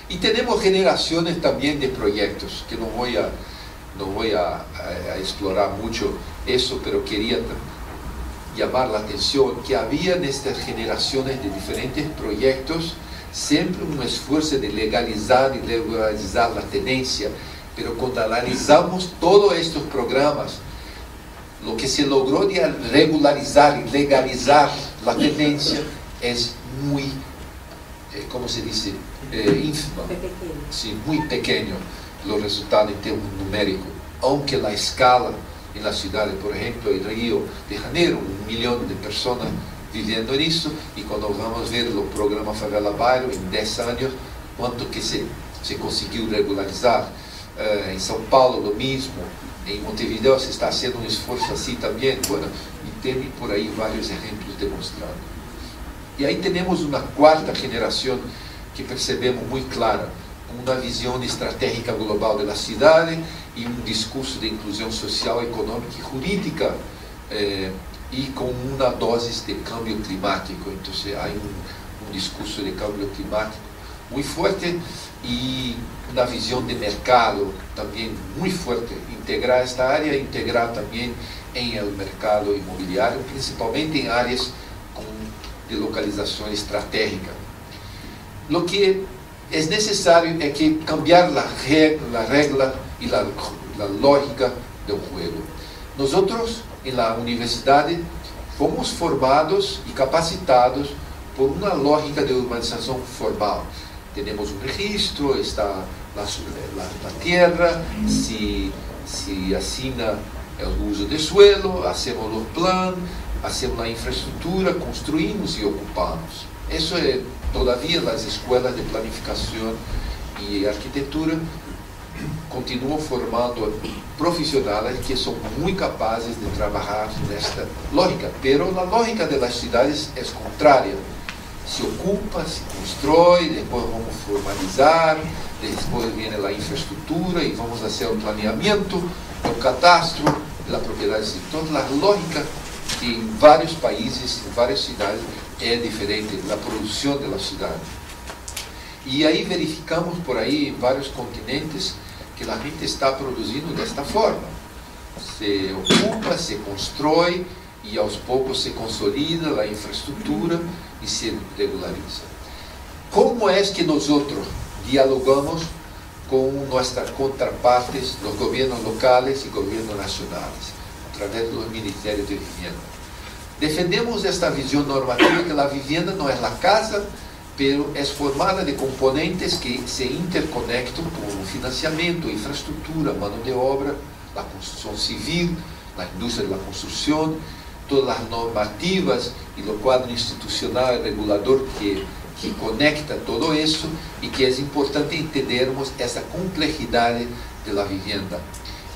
E temos gerações também de projetos, que não vou a explorar muito isso, mas queria chamar a atenção que havia nestas gerações de diferentes projetos sempre um esforço de legalizar e regularizar a tenência, mas quando analisamos todos estes programas, o que se logrou de regularizar e legalizar a tenência é muito, como se diz, ínfima, sim, muito pequeno o resultado em termos numéricos, aunque a escala na cidade, por exemplo, em Rio de Janeiro, 1 milhão de pessoas vivendo nisso, e quando vamos ver o programa Favela Bairro, em 10 anos, quanto que se conseguiu regularizar. Em São Paulo, o mesmo. Em Montevideo se está fazendo um esforço assim também. Bueno, e tem por aí vários exemplos demonstrando. E aí temos uma quarta geração que percebemos muito clara, uma visão estratégica global da cidade e um discurso de inclusão social, econômica e jurídica, e com uma dose de câmbio climático. Então, há um discurso de câmbio climático muito forte e uma visão de mercado também muito forte. Integrar esta área, integrar também em el mercado imobiliário, principalmente em áreas de localização estratégica. O que é necessário é que cambiar a regra e a lógica do jogo. Nós, na universidade, fomos formados e capacitados por uma lógica de urbanização formal. Temos um registro, está na terra, se assina o uso de suelo, hacemos o plano, hacemos a infraestrutura, construímos e ocupamos. Isso é, todavia, as escolas de planificação e arquitetura continuam formando profissionais que são muito capazes de trabalhar nesta lógica, mas a lógica das cidades é contrária. Se ocupa, se constrói, depois vamos formalizar, depois vem a infraestrutura e vamos fazer o planeamento, o cadastro da propriedade. Então, a lógica que em vários países, em várias cidades, é diferente da produção da cidade. E aí verificamos por aí em vários continentes que a gente está produzindo desta forma. Se ocupa, se constrói e aos poucos se consolida a infraestrutura e se regulariza. Como é que nós dialogamos com nossas contrapartes, os governos locais e governos nacionais, através dos ministérios de vivienda? Defendemos esta visão normativa que a vivienda não é a casa, pero é formada de componentes que se interconectam com financiamento, infraestrutura, mão de obra, a construção civil, a indústria da construção, todas as normativas e o quadro institucional e regulador que conecta todo isso, e que é importante entendermos essa complexidade da vivienda.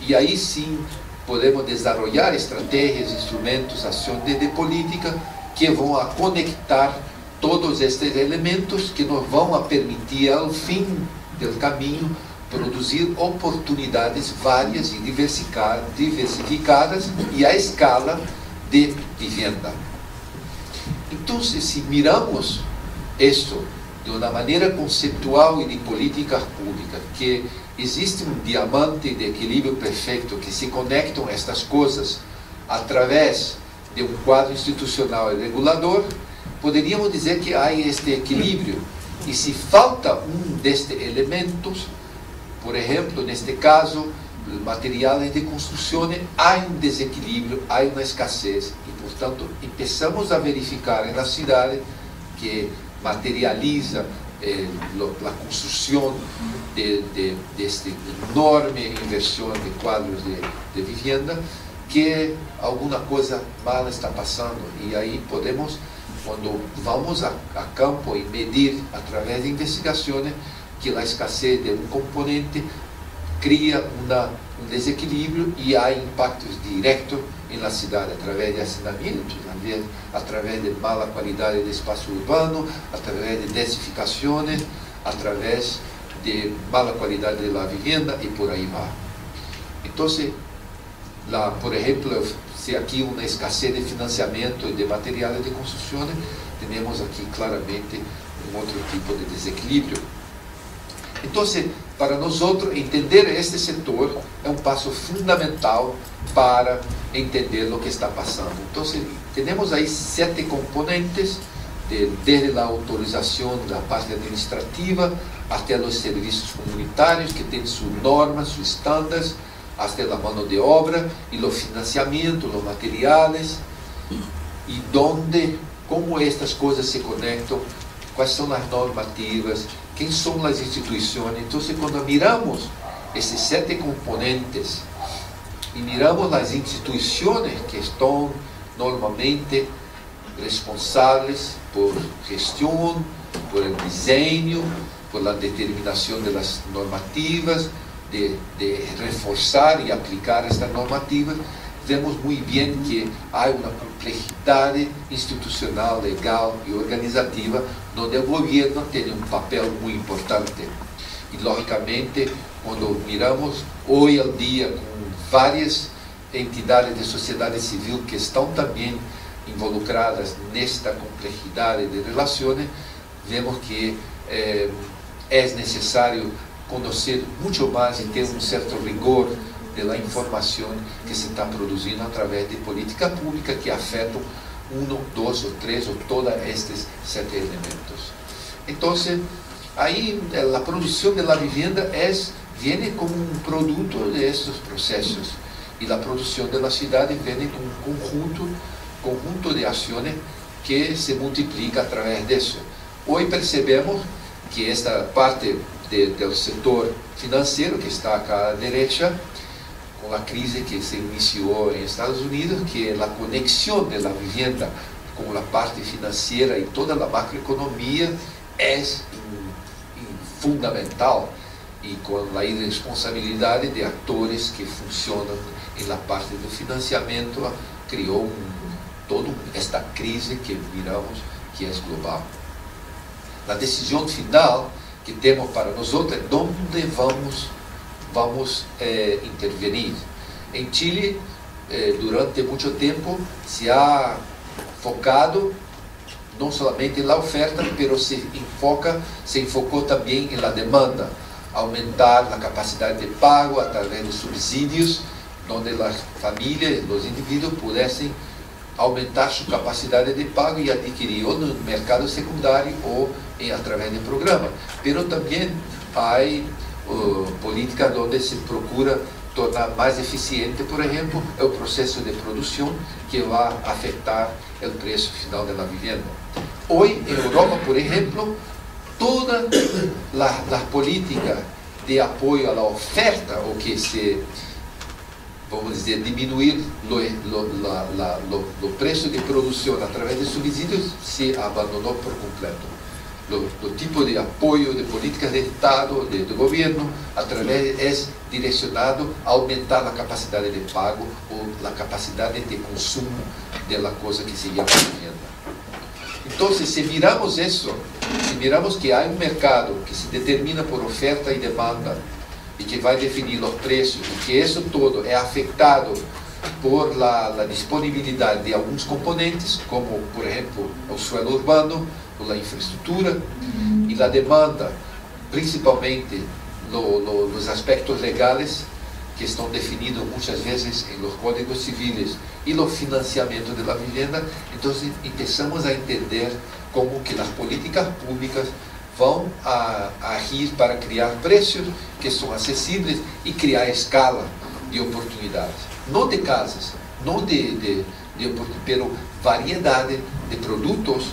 E aí sim podemos desenvolver estratégias, instrumentos, ações de política que vão a conectar todos estes elementos que nos vão a permitir, ao fim do caminho, produzir oportunidades várias e diversificadas e à escala de vivienda. Então, se miramos isto de uma maneira conceptual e de política pública, que existe um diamante de equilíbrio perfeito, que se conectam estas coisas através de um quadro institucional e regulador, poderíamos dizer que há este equilíbrio. E se falta um destes elementos, por exemplo, neste caso, materiais de construção, há um desequilíbrio, há uma escassez. E, portanto, começamos a verificar na cidade que materializa a construção desta enorme inversão de quadros de vivienda, que alguma coisa mal está passando. E aí podemos, quando vamos a campo e medir através de investigações, que a escassez de um componente cria um desequilíbrio e há impactos diretos na cidade, através de assinamentos, através de mala qualidade de espaço urbano, através de densificações, através de mala qualidade da vivienda e por aí vai. Então, por exemplo, se aqui uma escassez de financiamento e de materiais de construção, temos aqui claramente um outro tipo de desequilíbrio. Então, para nós entender este setor é um passo fundamental para entender o que está passando. Então, temos aí 7 componentes, desde a autorização da parte administrativa até os serviços comunitários, que têm suas normas, seus estándares, até a mão de obra e o financiamento, os materiais, e como estas coisas se conectam, quais são as normativas, quem são as instituições. Então, quando miramos esses 7 componentes e miramos as instituições que estão normalmente responsáveis por gestão, por desenho, por a determinação das normativas, de reforçar e aplicar estas normativas, vemos muito bem que há uma complexidade institucional, legal e organizativa, onde o governo tem um papel muito importante. E, logicamente, quando miramos hoje em dia com várias entidades de sociedade civil que estão também involucradas nesta complexidade de relações, vemos que é necessário conhecer muito mais e ter um certo rigor da informação que se está produzindo através de política pública que afetam 1, 2 ou 3 ou todos estes 7 elementos. Então, aí a produção da vivienda vem como um produto desses processos, e a produção da cidade vem como um conjunto de ações que se multiplica através disso. Hoje percebemos que esta parte do setor financeiro, que está cá à direita, com a crise que se iniciou em Estados Unidos, que é a conexão da vivienda com a parte financeira e toda a macroeconomia é fundamental, e com a irresponsabilidade de atores que funcionam na parte do financiamento, criou toda esta crise que viramos, que é global. A decisão final que temos para nós é onde vamos intervenir. Em Chile, durante muito tempo, se ha focado não somente na oferta, mas se enfocou também na demanda, aumentar a capacidade de pago através de subsídios, onde as famílias, os indivíduos pudessem aumentar sua capacidade de pago e adquirir ou no mercado secundário ou através de programa. Mas também há políticas onde se procura tornar mais eficiente, por exemplo, o processo de produção, que vai afetar o preço final da vivienda. Hoje, em Europa, por exemplo, todas as políticas de apoio à oferta, o que se, vamos dizer, diminuir o preço de produção através de subsídios, se abandonou por completo. O tipo de apoio de políticas de Estado, do governo, através é direcionado a aumentar a capacidade de pago ou a capacidade de consumo da coisa que se chama vivienda. Entonces, si miramos eso, si miramos que hay un mercado que se determina por oferta y demanda y que va a definir los precios, y que eso todo es afectado por la disponibilidad de algunos componentes, como por ejemplo el suelo urbano o la infraestructura, y la demanda, principalmente los aspectos legales que están definidos muchas veces en los códigos civiles y los financiamientos de la vivienda. Entonces empezamos a entender cómo que las políticas públicas van a agir para crear precios que son accesibles y crear escala de oportunidades, no de casas, no de oportunidades, pero variedad de productos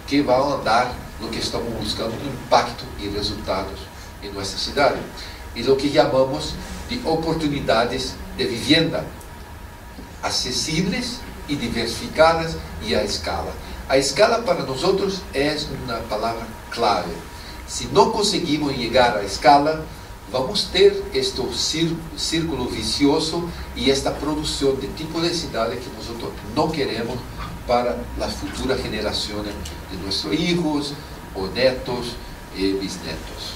que van a dar lo que estamos buscando, impacto y resultados en nuestra ciudad, y lo que llamamos de oportunidades de vivienda accesibles y diversificadas y a escala. A escala para nosotros es una palabra clave. Si no conseguimos llegar a escala, vamos a ter este círculo vicioso y esta producción de tipo de ciudades que nosotros no queremos para las futuras generaciones de nuestros hijos o netos y bisnietos.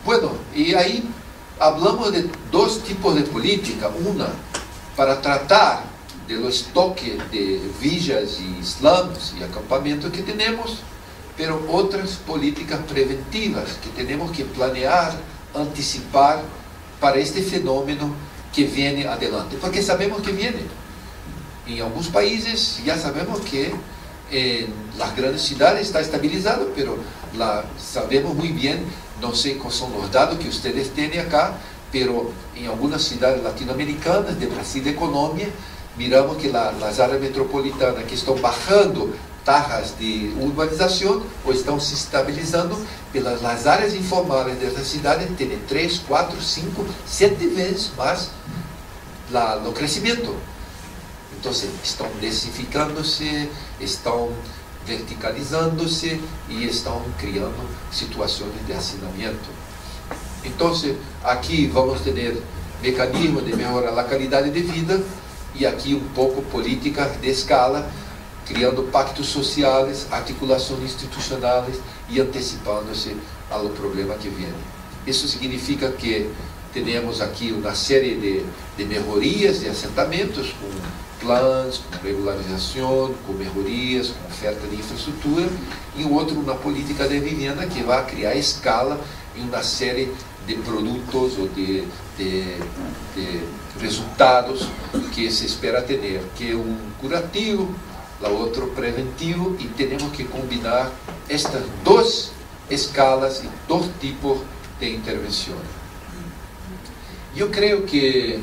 Bueno, y ahí hablamos de dos tipos de política. Una, para tratar de los estoques de villas y slums y acampamentos que tenemos, pero otras políticas preventivas que tenemos que planear, anticipar para este fenómeno que viene adelante, porque sabemos que viene. En algunos países ya sabemos que en las grandes ciudades está estabilizado, pero sabemos muy bien, no sé cuáles son los datos que ustedes tienen acá, pero en algunas ciudades latinoamericanas, de Brasil y Colombia, miramos que las áreas metropolitanas que están bajando taxas de urbanización o estão se estabilizando, pelas as áreas informais dessas cidades têm 3, 4, 5, 7 vezes mais o crescimento. Então, estão densificando-se, estão verticalizando-se e estão criando situações de hacinamento. Então, aqui vamos ter mecanismos de melhorar a qualidade de vida e aqui um pouco políticas de escala, criando pactos sociais, articulações institucionais e antecipando-se ao problema que vem. Isso significa que temos aqui uma série de melhorias de assentamentos, com planos, com regularização, com melhorias, com oferta de infraestrutura, e outro, uma política de vivenda que vai criar escala em uma série de produtos ou de resultados que se espera ter, que é um curativo, la outro preventivo, e temos que combinar estas duas escalas e dois tipos de intervenção. Eu creio que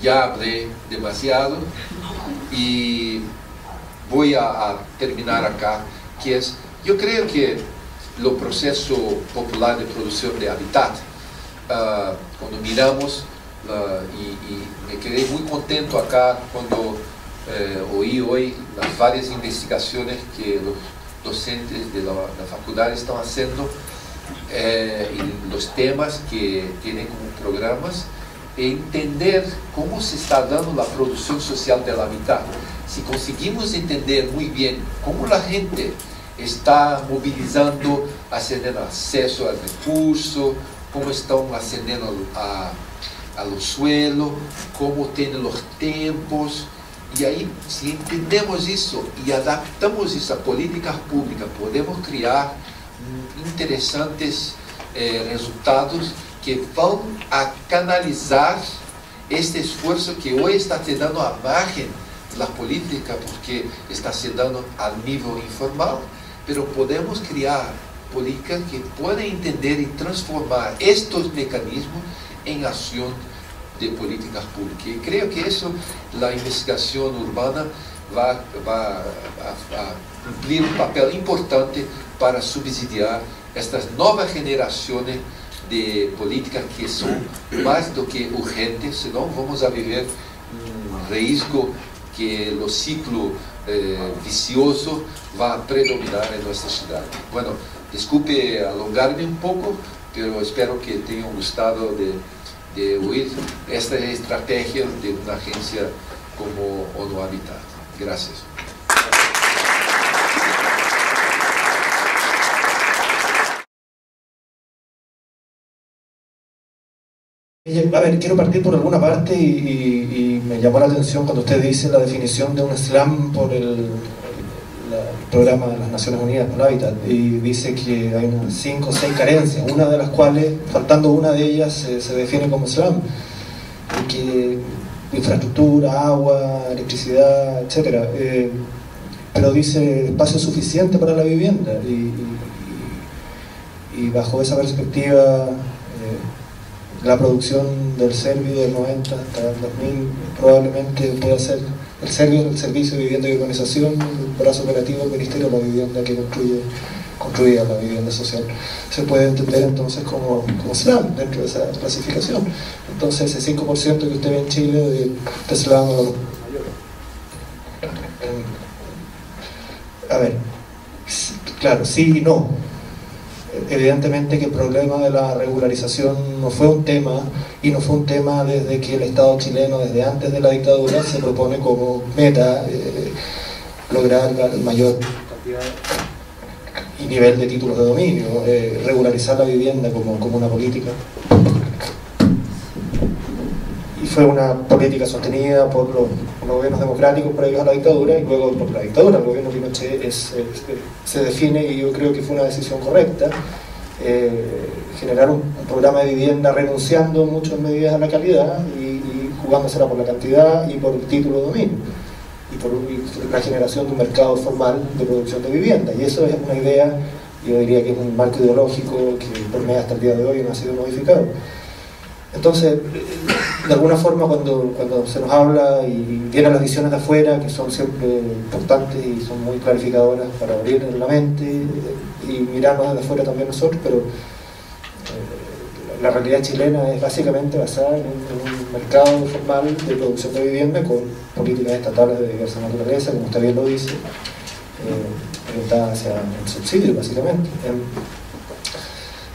já falei demasiado e vou a terminar acá, que é, eu creio que o processo popular de produção de habitat, quando miramos, e me quedei muito contento acá quando oí hoy las varias investigaciones que los docentes de la facultad están haciendo en los temas que tienen como programas, e entender cómo se está dando la producción social del hábitat. Si conseguimos entender muy bien cómo la gente está movilizando, haciendo acceso al recurso, cómo están accediendo a los suelos, cómo tienen los tiempos. E aí, se entendemos isso e adaptamos isso a políticas públicas, podemos criar interessantes resultados que vão a canalizar este esforço que hoje está se dando à margem da política, porque está se dando a nível informal, mas podemos criar políticas que podem entender e transformar estes mecanismos em ação de políticas públicas. E creio que isso, a investigação urbana vai cumprir um papel importante para subsidiar estas novas gerações de políticas que são mais do que urgentes, senão vamos a viver um risco que o ciclo vicioso vai predominar em nossa cidade. Bueno, desculpe alongar-me um pouco, mas espero que tenham gostado de oír esta estrategia de una agencia como ONU Habitat. Gracias. A ver, quiero partir por alguna parte y me llamó la atención cuando usted dice la definición de un slam por el programa de las Naciones Unidas por el Hábitat, y dice que hay unas 5 o 6 carencias, una de las cuales, faltando una de ellas, se define como slam, y que infraestructura, agua, electricidad, etcétera, pero dice espacio suficiente para la vivienda, y bajo esa perspectiva la producción del Servio del 90 hasta el 2000 probablemente pueda ser el Servio, el Servicio de Vivienda y Urbanización, el brazo operativo del Ministerio de la Vivienda que construía la vivienda social. Se puede entender entonces como SLAM dentro de esa clasificación. Entonces ese 5% que usted ve en Chile de SLAM, a ver, claro, sí y no. Evidentemente que el problema de la regularización no fue un tema, y no fue un tema desde que el Estado chileno, desde antes de la dictadura, se propone como meta lograr la mayor cantidad y nivel de títulos de dominio, regularizar la vivienda como una política. Y fue una política sostenida por los gobiernos democráticos previos a la dictadura, y luego por la dictadura. El gobierno Pinochet se define, y yo creo que fue una decisión correcta, generar un programa de vivienda renunciando en muchas medidas a la calidad y jugándosela por la cantidad y por el título de dominio, y por la generación de un mercado formal de producción de vivienda. Y eso es una idea, yo diría que es un marco ideológico que permea hasta el día de hoy y no ha sido modificado. Entonces, de alguna forma, cuando se nos habla y vienen las visiones de afuera, que son siempre importantes y son muy clarificadoras para abrir la mente y mirarnos desde afuera también nosotros, pero la realidad chilena es básicamente basada en un mercado formal de producción de vivienda con políticas estatales de diversa naturaleza, como usted bien lo dice, orientadas hacia el subsidio, básicamente.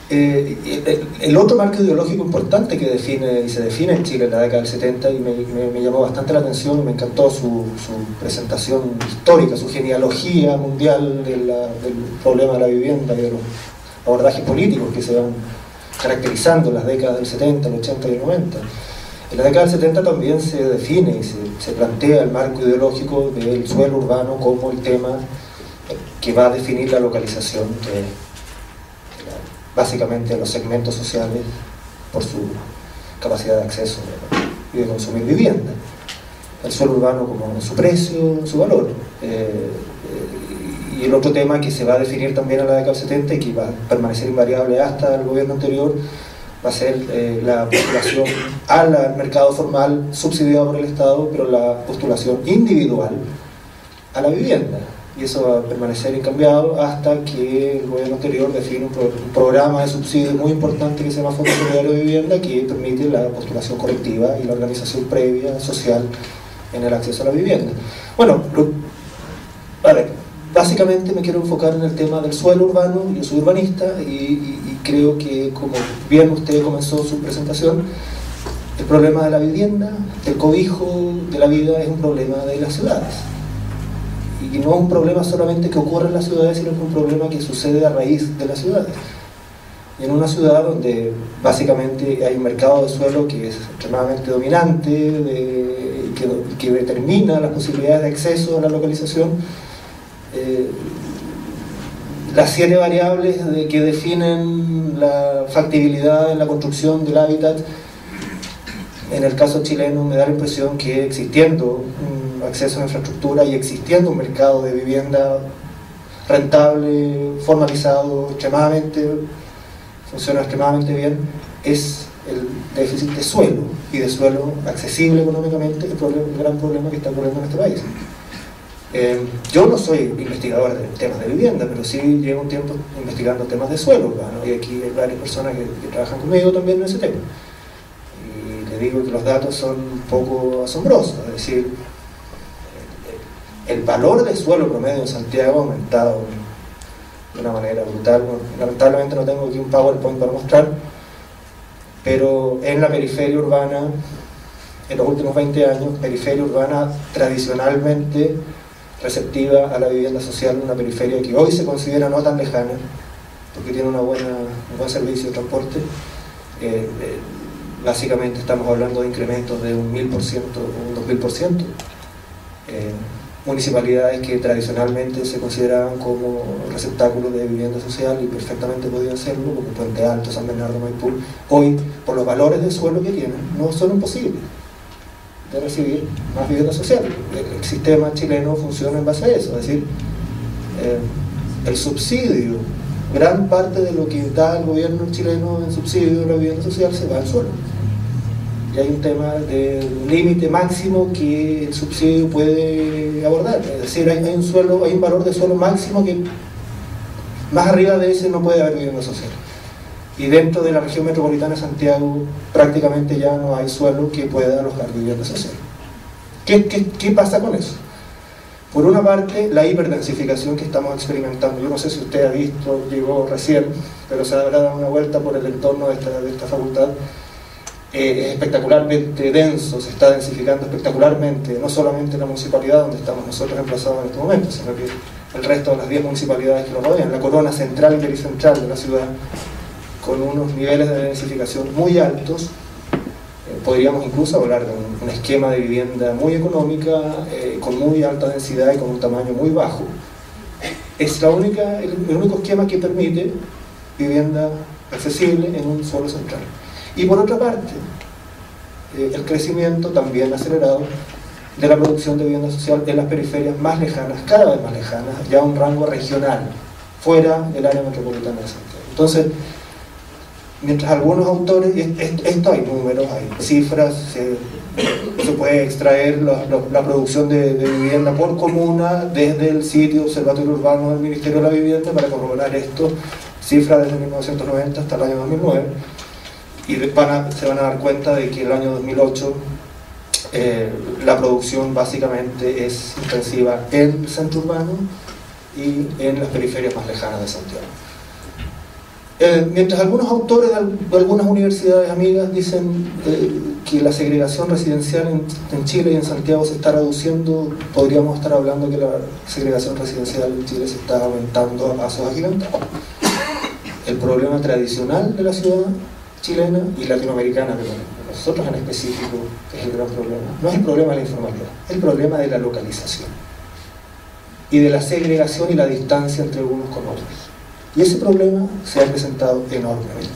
El otro marco ideológico importante que se define en Chile en la década del 70, y me llamó bastante la atención, me encantó su presentación histórica, su genealogía mundial del problema de la vivienda y de los abordajes políticos que se van caracterizando en las décadas del 70, el 80 y el 90. En la década del 70 también se define y se plantea el marco ideológico del suelo urbano como el tema que va a definir la localización básicamente los segmentos sociales por su capacidad de acceso y de consumir vivienda. El suelo urbano como su precio, su valor. Y el otro tema que se va a definir también en la década del 70 y que va a permanecer invariable hasta el gobierno anterior va a ser la postulación al mercado formal subsidiado por el Estado, pero la postulación individual a la vivienda. Y eso va a permanecer incambiado hasta que el gobierno anterior define un programa de subsidio muy importante que se llama Fondo Solidario de Vivienda, que permite la postulación colectiva y la organización previa social en el acceso a la vivienda. Bueno, a ver, básicamente me quiero enfocar en el tema del suelo urbano. Yo soy urbanista y creo que, como bien usted comenzó su presentación, el problema de la vivienda, del cobijo, de la vida, es un problema de las ciudades. Y no es un problema solamente que ocurre en las ciudades, sino que es un problema que sucede a raíz de las ciudades. Y en una ciudad donde básicamente hay un mercado de suelo que es extremadamente dominante, que determina las posibilidades de acceso a la localización, las 7 variables que definen la factibilidad en la construcción del hábitat, en el caso chileno me da la impresión que existiendo un acceso a la infraestructura y existiendo un mercado de vivienda rentable, formalizado, funciona extremadamente bien, es el déficit de suelo, y de suelo accesible económicamente, el gran problema que está ocurriendo en este país. Yo no soy investigador de temas de vivienda, pero sí llevo un tiempo investigando temas de suelo urbano, y aquí hay varias personas que trabajan conmigo también en ese tema. Y le digo que los datos son un poco asombrosos, es decir, el valor del suelo promedio en Santiago ha aumentado de una manera brutal. Lamentablemente no tengo aquí un PowerPoint para mostrar, pero en la periferia urbana, en los últimos 20 años, periferia urbana tradicionalmente receptiva a la vivienda social, una periferia que hoy se considera no tan lejana, porque tiene un buen servicio de transporte, básicamente estamos hablando de incrementos de un 1000% o un 2000%. Municipalidades que tradicionalmente se consideraban como receptáculos de vivienda social y perfectamente podían hacerlo, como Puente Alto, San Bernardo, Maipú, hoy, por los valores de suelo que tienen, no son imposibles de recibir más vivienda social. El sistema chileno funciona en base a eso, es decir, el subsidio, gran parte de lo que da el gobierno chileno en subsidio de la vivienda social se va al suelo. Y hay un tema de un límite máximo que el subsidio puede abordar, es decir, hay un valor de suelo máximo que más arriba de ese no puede haber vivienda social. Y dentro de la región metropolitana de Santiago prácticamente ya no hay suelo que pueda alojar vivienda social. ¿Qué pasa con eso? Por una parte, la hiperdensificación que estamos experimentando. Yo no sé si usted ha visto, llegó recién, pero se habrá dado una vuelta por el entorno de esta facultad. Es espectacularmente denso, se está densificando espectacularmente, no solamente en la municipalidad donde estamos nosotros emplazados en este momento, sino que el resto de las 10 municipalidades que lo rodean, la corona central y pericentral de la ciudad, con unos niveles de densificación muy altos. Podríamos incluso hablar de un esquema de vivienda muy económica, con muy alta densidad y con un tamaño muy bajo. Es el único esquema que permite vivienda accesible en un suelo central. Y por otra parte, el crecimiento también acelerado de la producción de vivienda social en las periferias más lejanas, cada vez más lejanas, ya a un rango regional, fuera del área metropolitana de Santiago. Entonces, mientras algunos autores, esto hay números, hay cifras, se puede extraer la producción de vivienda por comuna desde el sitio Observatorio Urbano del Ministerio de la Vivienda para corroborar esto, cifras desde 1990 hasta el año 2009, y se van a dar cuenta de que el año 2008 la producción básicamente es intensiva en el centro urbano y en las periferias más lejanas de Santiago. Mientras algunos autores de algunas universidades amigas dicen que la segregación residencial en Chile y en Santiago se está reduciendo, podríamos estar hablando que la segregación residencial en Chile se está aumentando a pasos agigantados. El problema tradicional de la ciudad chilena y latinoamericana, pero nosotros en específico, que es el gran problema, no es el problema de la informalidad, es el problema de la localización y de la segregación y la distancia entre unos con otros. Y ese problema se ha presentado enormemente.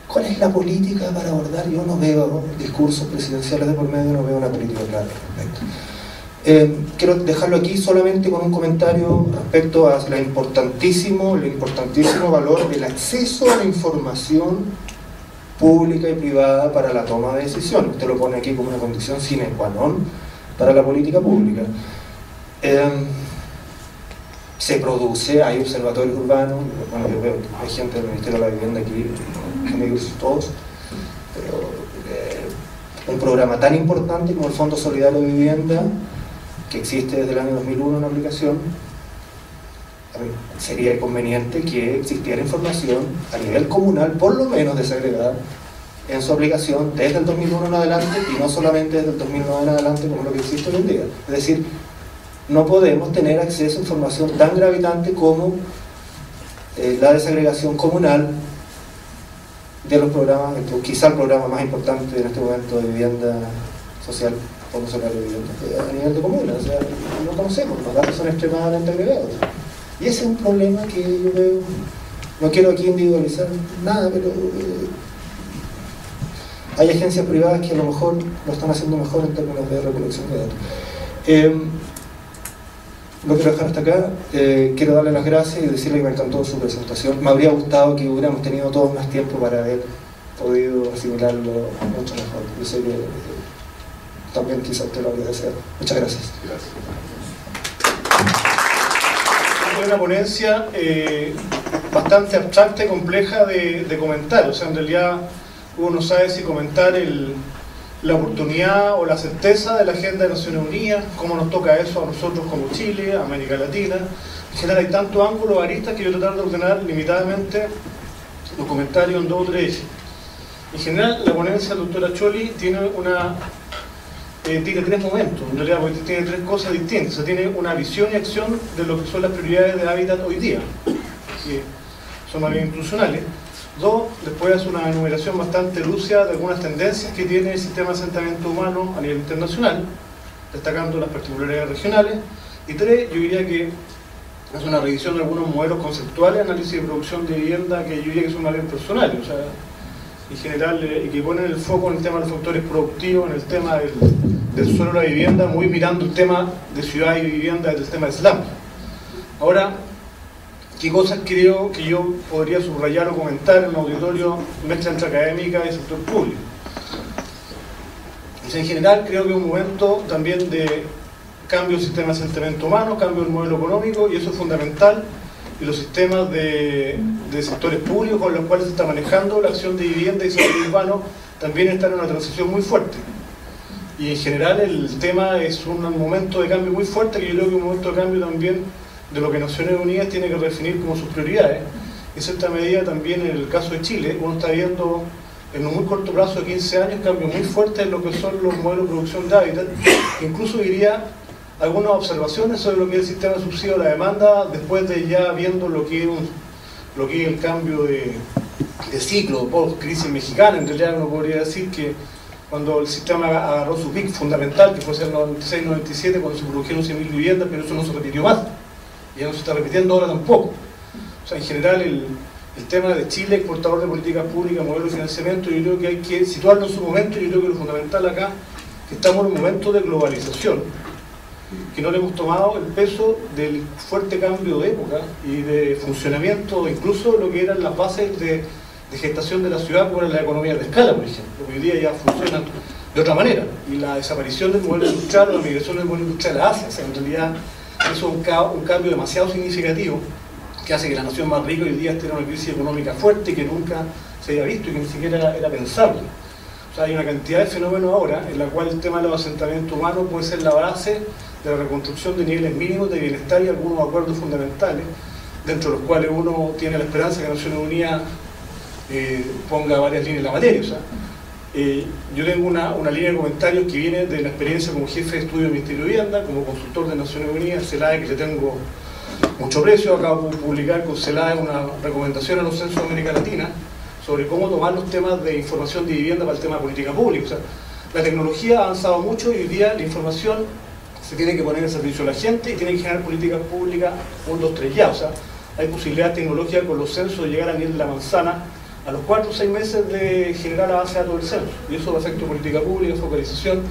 ¿Cuál es la política para abordar? Yo no veo discursos presidenciales de por medio, no veo una política clara al respecto. Quiero dejarlo aquí solamente con un comentario respecto a el importantísimo valor del acceso a la información pública y privada para la toma de decisiones. Usted lo pone aquí como una condición sine qua non para la política pública. Se produce, hay observatorios urbanos, bueno, yo veo que hay gente del Ministerio de la Vivienda aquí, amigos todos, pero un programa tan importante como el Fondo Solidario de Vivienda, que existe desde el año 2001 en aplicación, sería conveniente que existiera información a nivel comunal, por lo menos desagregada, en su aplicación desde el 2001 en adelante, y no solamente desde el 2009 en adelante como lo que existe hoy en día. Es decir, no podemos tener acceso a información tan gravitante como la desagregación comunal de los programas, quizá el programa más importante en este momento de vivienda social, Fondo Solidario de Vivienda, a nivel de comuna. O sea, no conocemos, los datos son extremadamente agregados. Y ese es un problema que yo veo, no quiero aquí individualizar nada, pero hay agencias privadas que a lo mejor lo están haciendo mejor en términos de recolección de datos. Lo quiero dejar hasta acá. Quiero darle las gracias y decirle que me encantó su presentación. Me habría gustado que hubiéramos tenido todos más tiempo para haber podido asimilarlo mucho mejor. Yo sé que también quizá usted lo habría deseado. Muchas gracias. Fue una ponencia bastante abstracta y compleja de comentar. O sea, en realidad uno no sabe si comentar la oportunidad o la certeza de la agenda de Naciones Unidas, cómo nos toca eso a nosotros como Chile, América Latina. En general hay tantos ángulos, aristas, que yo tratar de ordenar limitadamente los comentarios en 2 o 3 ejes. En general, la ponencia del doctor Acholi tiene 3 momentos, en realidad, porque tiene 3 cosas distintas. O sea, tiene una visión y acción de lo que son las prioridades de hábitat hoy día, que son más bien institucionales. 2, después hace una enumeración bastante lúcida de algunas tendencias que tiene el sistema de asentamiento humano a nivel internacional, destacando las particularidades regionales. Y 3, yo diría que es una revisión de algunos modelos conceptuales, análisis de producción de vivienda que yo diría que son más bien personales, o sea, en general, y que ponen el foco en el tema de los factores productivos, en el tema del suelo de la vivienda, muy mirando el tema de ciudad y vivienda desde el tema de SLAM. Ahora, ¿qué cosas creo que yo podría subrayar o comentar en un auditorio mezcla entre académica y sector público? O sea, en general creo que es un momento también de cambio del sistema de asentamiento humano, cambio del modelo económico, y eso es fundamental, y los sistemas de sectores públicos con los cuales se está manejando la acción de vivienda y desarrollo urbano también están en una transición muy fuerte. Y en general el tema es un momento de cambio muy fuerte, que yo creo que es un momento de cambio también de lo que Naciones Unidas tiene que definir como sus prioridades. En cierta medida también en el caso de Chile, uno está viendo en un muy corto plazo de 15 años cambios muy fuertes en lo que son los modelos de producción de hábitat, incluso diría algunas observaciones sobre lo que es el sistema de subsidio a la demanda, después de ya viendo lo que es el cambio de ciclo post-crisis mexicana. En realidad uno podría decir que cuando el sistema agarró su pic fundamental, que fue el 96-97, cuando se produjeron 100.000 viviendas, pero eso no se repitió más, y ya no se está repitiendo ahora tampoco. O sea, en general el tema de Chile, exportador de políticas públicas, modelo de financiamiento, yo creo que hay que situarlo en su momento. Yo creo que lo fundamental acá, que estamos en un momento de globalización, que no le hemos tomado el peso del fuerte cambio de época y de funcionamiento, incluso lo que eran las bases de gestación de la ciudad por la economía de escala, por ejemplo, que hoy día ya funcionan de otra manera, y la desaparición del modelo industrial o la migración del modelo industrial a Asia. O sea, en realidad eso es un cambio demasiado significativo que hace que la nación más rica hoy día esté en una crisis económica fuerte que nunca se había visto y que ni siquiera era pensable. O sea, hay una cantidad de fenómenos ahora en la cual el tema de los asentamientos humanos puede ser la base de la reconstrucción de niveles mínimos de bienestar y algunos acuerdos fundamentales, dentro de los cuales uno tiene la esperanza que Naciones Unidas ponga varias líneas en la materia. O sea, yo tengo una línea de comentarios que viene de la experiencia como jefe de estudio del Ministerio de Vivienda, como consultor de Naciones Unidas, CELAE, que le tengo mucho precio. Acabo de publicar con CELAE una recomendación a los censos de América Latina sobre cómo tomar los temas de información de vivienda para el tema de política pública. O sea, la tecnología ha avanzado mucho y hoy día la información se tiene que poner en servicio a la gente y tiene que generar políticas públicas 1, 2, 3 ya. O sea, hay posibilidad tecnológica con los censos de llegar a nivel de la manzana a los 4 o 6 meses de generar la base de datos del censo. Y eso, efecto de política pública, focalización,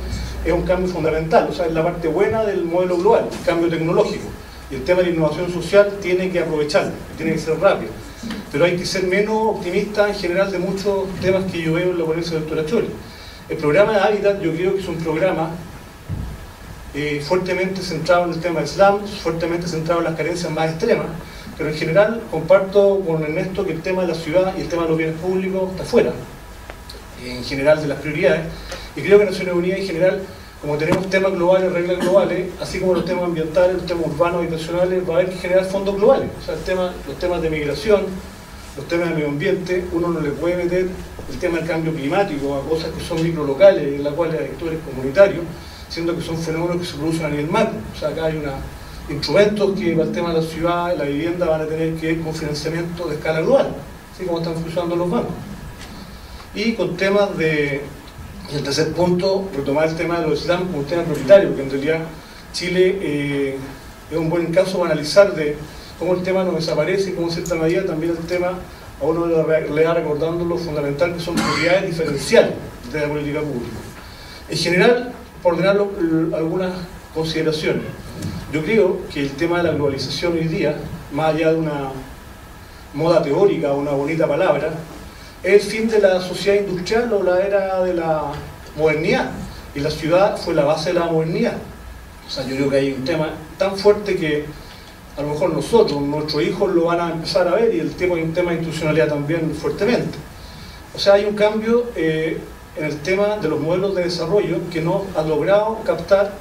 es un cambio fundamental. O sea, es la parte buena del modelo global, el cambio tecnológico. Y el tema de la innovación social tiene que aprovecharlo, tiene que ser rápido. Pero hay que ser menos optimista en general de muchos temas que yo veo en la ponencia del doctor Acholi. El programa de Hábitat yo creo que es un programa fuertemente centrado en el tema de slums, fuertemente centrado en las carencias más extremas, pero en general comparto con Ernesto que el tema de la ciudad y el tema de los bienes públicos está fuera, en general, de las prioridades, y creo que Naciones Unidas en general, como tenemos temas globales, reglas globales, así como los temas ambientales, los temas urbanos, habitacionales, va a haber que generar fondos globales. O sea, los temas de migración, los temas de medio ambiente, uno no le puede meter el tema del cambio climático a cosas que son microlocales, en las cuales hay actores comunitarios, siendo que son fenómenos que se producen a nivel macro. O sea, acá hay instrumentos que para el tema de la ciudad y la vivienda van a tener que ir con financiamiento de escala global, así como están funcionando los bancos. Y con temas de, y el tercer punto, retomar el tema de los slums como un tema prioritario, porque en realidad Chile es un buen caso para analizar de cómo el tema no desaparece y cómo en cierta medida también el tema a uno le da recordando lo fundamental que son prioridades diferenciales de la política pública. En general, por ordenar algunas consideraciones, yo creo que el tema de la globalización hoy día, más allá de una moda teórica o una bonita palabra, es el fin de la sociedad industrial o la era de la modernidad, y la ciudad fue la base de la modernidad. O sea, yo creo que hay un tema tan fuerte que a lo mejor nosotros, nuestros hijos lo van a empezar a ver, y el tema, hay un tema de institucionalidad también fuertemente. O sea, hay un cambio en el tema de los modelos de desarrollo que no ha logrado captar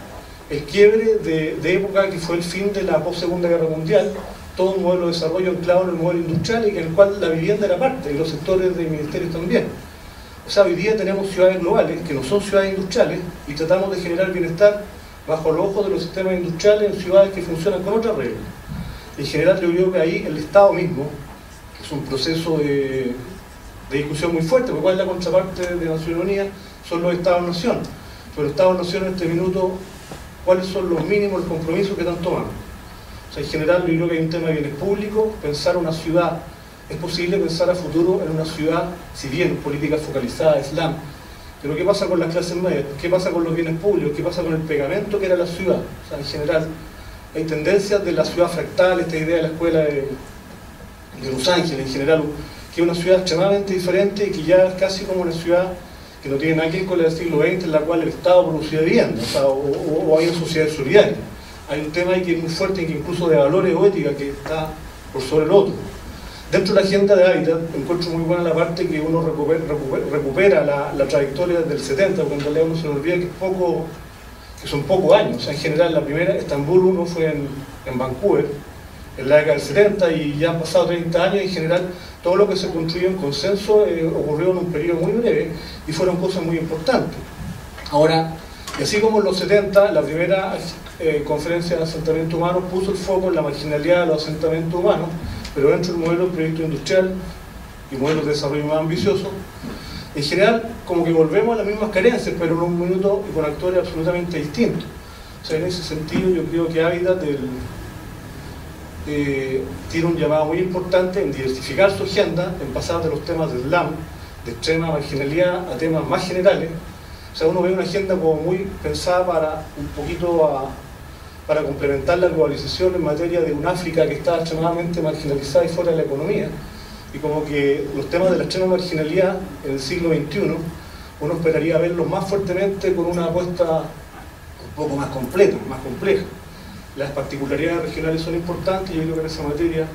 el quiebre de época que fue el fin de la post-segunda guerra mundial, todo un modelo de desarrollo anclado en el modelo industrial y en el cual la vivienda era parte, y los sectores de ministerios también. O sea, hoy día tenemos ciudades globales que no son ciudades industriales y tratamos de generar bienestar bajo los ojos de los sistemas industriales en ciudades que funcionan con otras reglas. En general yo creo que ahí el Estado mismo, que es un proceso de discusión muy fuerte, porque ¿cuál es la contraparte de Naciones Unidas? Son los Estados-Nación. Pero Estados-Nación en este minuto, ¿cuáles son los mínimos, los compromisos que están tomando? O sea, en general yo creo que hay un tema de bienes públicos, pensar una ciudad, es posible pensar a futuro en una ciudad, si bien política focalizada, Islam, pero ¿qué pasa con las clases medias? ¿Qué pasa con los bienes públicos? ¿Qué pasa con el pegamento que era la ciudad? O sea, en general hay tendencias de la ciudad fractal, esta idea de la escuela de Los Ángeles, en general, que es una ciudad extremadamente diferente y que ya es casi como una ciudad que no tiene nada que ver con la del siglo XX, en la cual el Estado producía vivienda, o sea, o hay una sociedad solidaria. Hay un tema ahí que es muy fuerte, que incluso de valores o ética, que está por sobre el otro. Dentro de la agenda de hábitat, encuentro muy buena la parte que uno recupera la trayectoria del 70, porque en realidad uno se le olvida que son pocos años. O sea, en general, la primera, Estambul 1 fue en Vancouver, en la década del 70, y ya han pasado 30 años, y en general todo lo que se construyó en consenso ocurrió en un periodo muy breve, y fueron cosas muy importantes. Ahora, y así como en los 70, la primera conferencia de asentamiento humano puso el foco en la marginalidad de los asentamientos humanos, pero dentro del modelo del proyecto industrial y modelos de desarrollo más ambiciosos, en general como que volvemos a las mismas carencias, pero en un minuto y con actores absolutamente distintos. O sea, en ese sentido yo creo que Hábitat tiene un llamado muy importante en diversificar su agenda, en pasar de los temas del Islam, de extrema marginalidad, a temas más generales. O sea, uno ve una agenda como muy pensada para un poquito para complementar la globalización en materia de un África que está extremadamente marginalizada y fuera de la economía, y como que los temas de la extrema marginalidad en el siglo XXI uno esperaría verlos más fuertemente con una apuesta un poco más completa, más compleja. Las particularidades regionales son importantes, y yo creo que en esa materia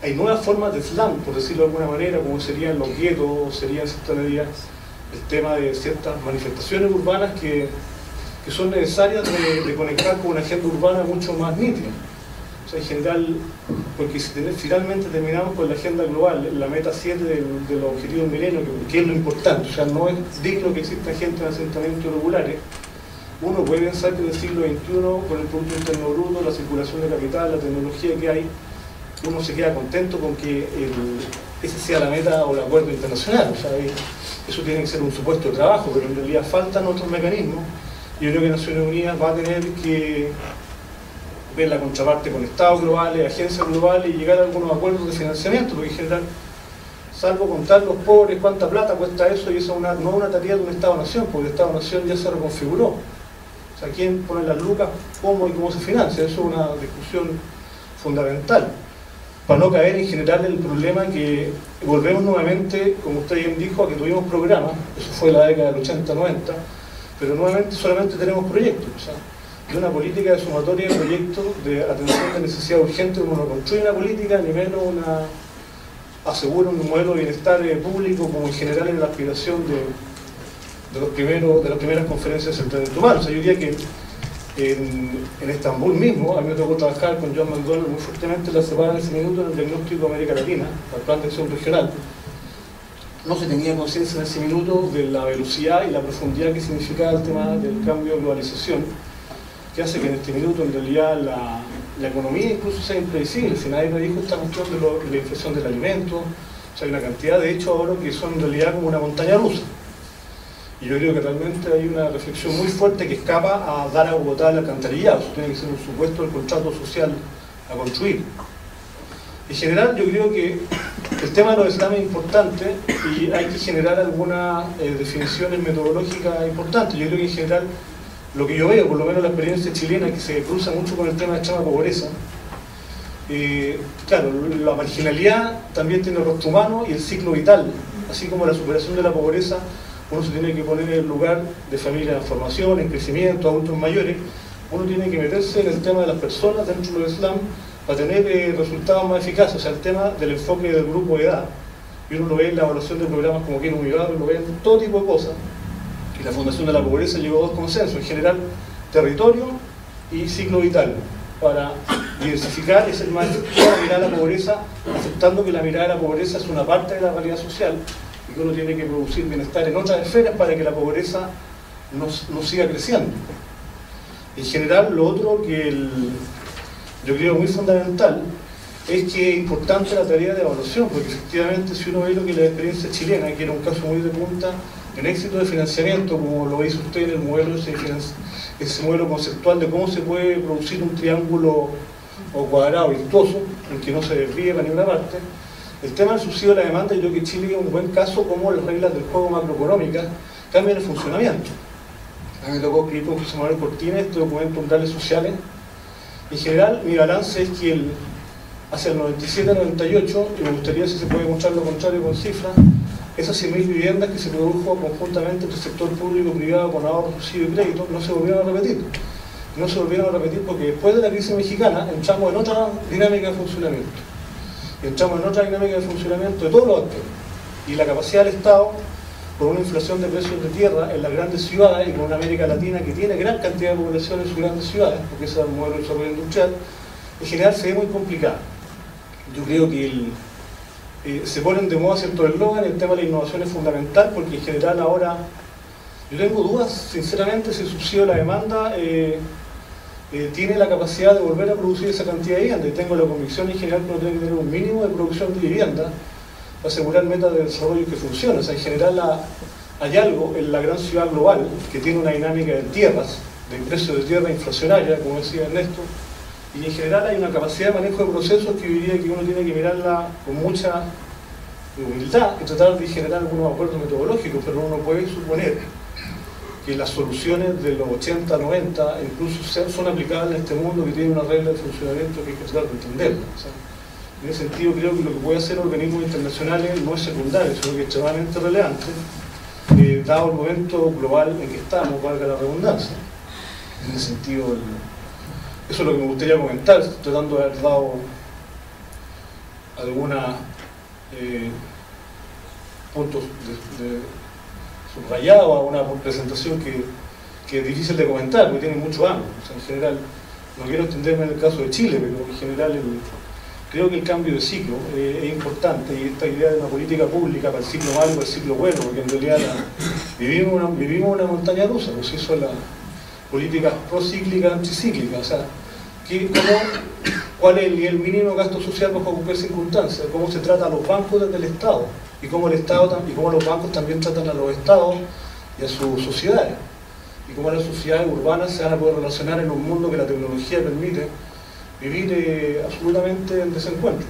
hay nuevas formas de Islam, por decirlo de alguna manera, como serían los guetos, o serían en cierta medida el tema de ciertas manifestaciones urbanas que son necesarias de conectar con una agenda urbana mucho más nítida. O sea, en general, porque si finalmente terminamos con la agenda global, la meta 7 de los objetivos del milenio, que es lo importante, o sea, no es digno que exista gente en asentamientos irregulares. Uno puede pensar que en el siglo XXI, con el Producto Interno Bruto, la circulación de capital, la tecnología que hay, uno se queda contento con que esa sea la meta o el acuerdo internacional. O sea, eso tiene que ser un supuesto de trabajo, pero en realidad faltan otros mecanismos. Yo creo que Naciones Unidas va a tener que ver la contraparte con estados globales, agencias globales, y llegar a algunos acuerdos de financiamiento, porque en general, salvo contar los pobres cuánta plata cuesta eso, y eso no es una tarea de un Estado-Nación, porque el Estado-Nación ya se reconfiguró. O sea, ¿quién pone las lucas, cómo y cómo se financia? Eso es una discusión fundamental, para no caer en general en el problema que volvemos nuevamente, como usted bien dijo, a que tuvimos programas, eso fue en la década del 80-90, pero nuevamente solamente tenemos proyectos. O sea, de una política de sumatoria de proyectos de atención de necesidad urgente, uno no construye una política, ni menos asegura un modelo de bienestar público, como en general es la aspiración de las primeras conferencias de asentamiento humano. O sea, yo diría que en Estambul mismo, a mí me tocó trabajar con John McDonnell muy fuertemente en la CEPAL en ese minuto en el diagnóstico de América Latina, el plan de acción regional. No se tenía conciencia en ese minuto de la velocidad y la profundidad que significaba el tema del cambio de globalización, que hace que en este minuto en realidad la economía incluso sea impredecible. Si nadie me dijo esta cuestión de la inflación del alimento, o sea, hay una cantidad de hechos ahora que son en realidad como una montaña rusa. Y yo creo que realmente hay una reflexión muy fuerte que escapa a dar a Bogotá el alcantarillado. Eso tiene que ser un supuesto del contrato social a construir. En general, yo creo que el tema de los Islam es importante y hay que generar algunas definiciones metodológicas importantes. Yo creo que en general, lo que yo veo, por lo menos la experiencia chilena, que se cruza mucho con el tema de extrema pobreza, claro, la marginalidad también tiene el rostro humano y el ciclo vital, así como la superación de la pobreza. Uno se tiene que poner en el lugar de familias en formación, en crecimiento, adultos mayores. Uno tiene que meterse en el tema de las personas dentro del Islam para tener resultados más eficaces. O sea, el tema del enfoque del grupo de edad. Y uno lo ve en la evaluación de programas como Quiero Humillado, lo ve en todo tipo de cosas. Y la Fundación de la Pobreza llegó a dos consensos, en general, territorio y ciclo vital, para diversificar y ser más efectiva la mirada a la pobreza, aceptando que la mirada a la pobreza es una parte de la realidad social, y que uno tiene que producir bienestar en otras esferas para que la pobreza no siga creciendo. En general, lo otro que yo creo muy fundamental es que es importante la tarea de evaluación, porque efectivamente si uno ve lo que es la experiencia chilena, que era un caso muy de punta en éxito de financiamiento, como lo hizo usted en el modelo, ese modelo conceptual de cómo se puede producir un triángulo o cuadrado virtuoso, en que no se desvíe para ninguna parte. El tema del subsidio a la demanda, yo creo que Chile es un buen caso como las reglas del juego macroeconómicas cambian el funcionamiento. A mí me tocó escribir con José Manuel Cortina este documento Umbrales Sociales. En general, mi balance es que hacia el 97-98, y me gustaría si se puede mostrar lo contrario con cifras, esas 100.000 viviendas que se produjo conjuntamente entre el sector público y privado con ahorro, subsidio y crédito, no se volvieron a repetir. No se volvieron a repetir porque después de la crisis mexicana entramos en otra dinámica de funcionamiento. Entramos en otra dinámica de funcionamiento de todos los actores. Y la capacidad del Estado, con una inflación de precios de tierra en las grandes ciudades y con una América Latina que tiene gran cantidad de población en sus grandes ciudades, porque ese es el modelo de desarrollo industrial, en general se ve muy complicado. Yo creo que se ponen de moda ciertos eslogan, el tema de la innovación es fundamental, porque en general ahora yo tengo dudas, sinceramente, si el subsidio a la demanda tiene la capacidad de volver a producir esa cantidad de vivienda, y tengo la convicción en general que uno tiene que tener un mínimo de producción de vivienda para asegurar metas de desarrollo que funcionen. O sea, en general hay algo en la gran ciudad global que tiene una dinámica de tierras, de precios de tierra inflacionaria, como decía Ernesto, y en general hay una capacidad de manejo de procesos que yo diría que uno tiene que mirarla con mucha humildad y tratar de generar algunos acuerdos metodológicos, pero uno puede suponer que las soluciones de los 80, 90 incluso son aplicables en este mundo que tiene una regla de funcionamiento que hay que tratar de entender. O sea, en ese sentido creo que lo que puede hacer organismos internacionales no es secundario, sino que es extremadamente relevante, dado el momento global en que estamos, valga la redundancia. En ese sentido, eso es lo que me gustaría comentar, tratando de haber dado algunos puntos de subrayado a una presentación que es difícil de comentar, porque tiene mucho ángulo. O sea, en general, no quiero extenderme en el caso de Chile, pero en general creo que el cambio de ciclo es importante, y esta idea de una política pública para el ciclo malo y para el ciclo bueno, porque en realidad vivimos una montaña rusa, pues eso es la política procíclica, anticíclica. O sea, ¿cuál es el nivel mínimo de gasto social bajo cualquier circunstancia? ¿Cómo se trata a los bancos desde el Estado? Y cómo los bancos también tratan a los estados y a sus sociedades, y cómo las sociedades urbanas se van a poder relacionar en un mundo que la tecnología permite vivir absolutamente en desencuentro,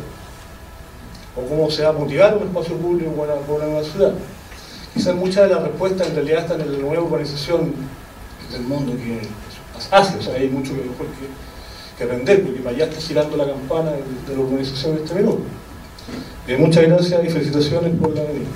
o cómo se va a motivar un espacio público para una ciudad. Quizás muchas de las respuestas en realidad están en la nueva urbanización del mundo que hace, o sea, hay mucho que aprender, porque para allá está girando la campana de la urbanización en este minuto. Muchas gracias y felicitaciones por la venida.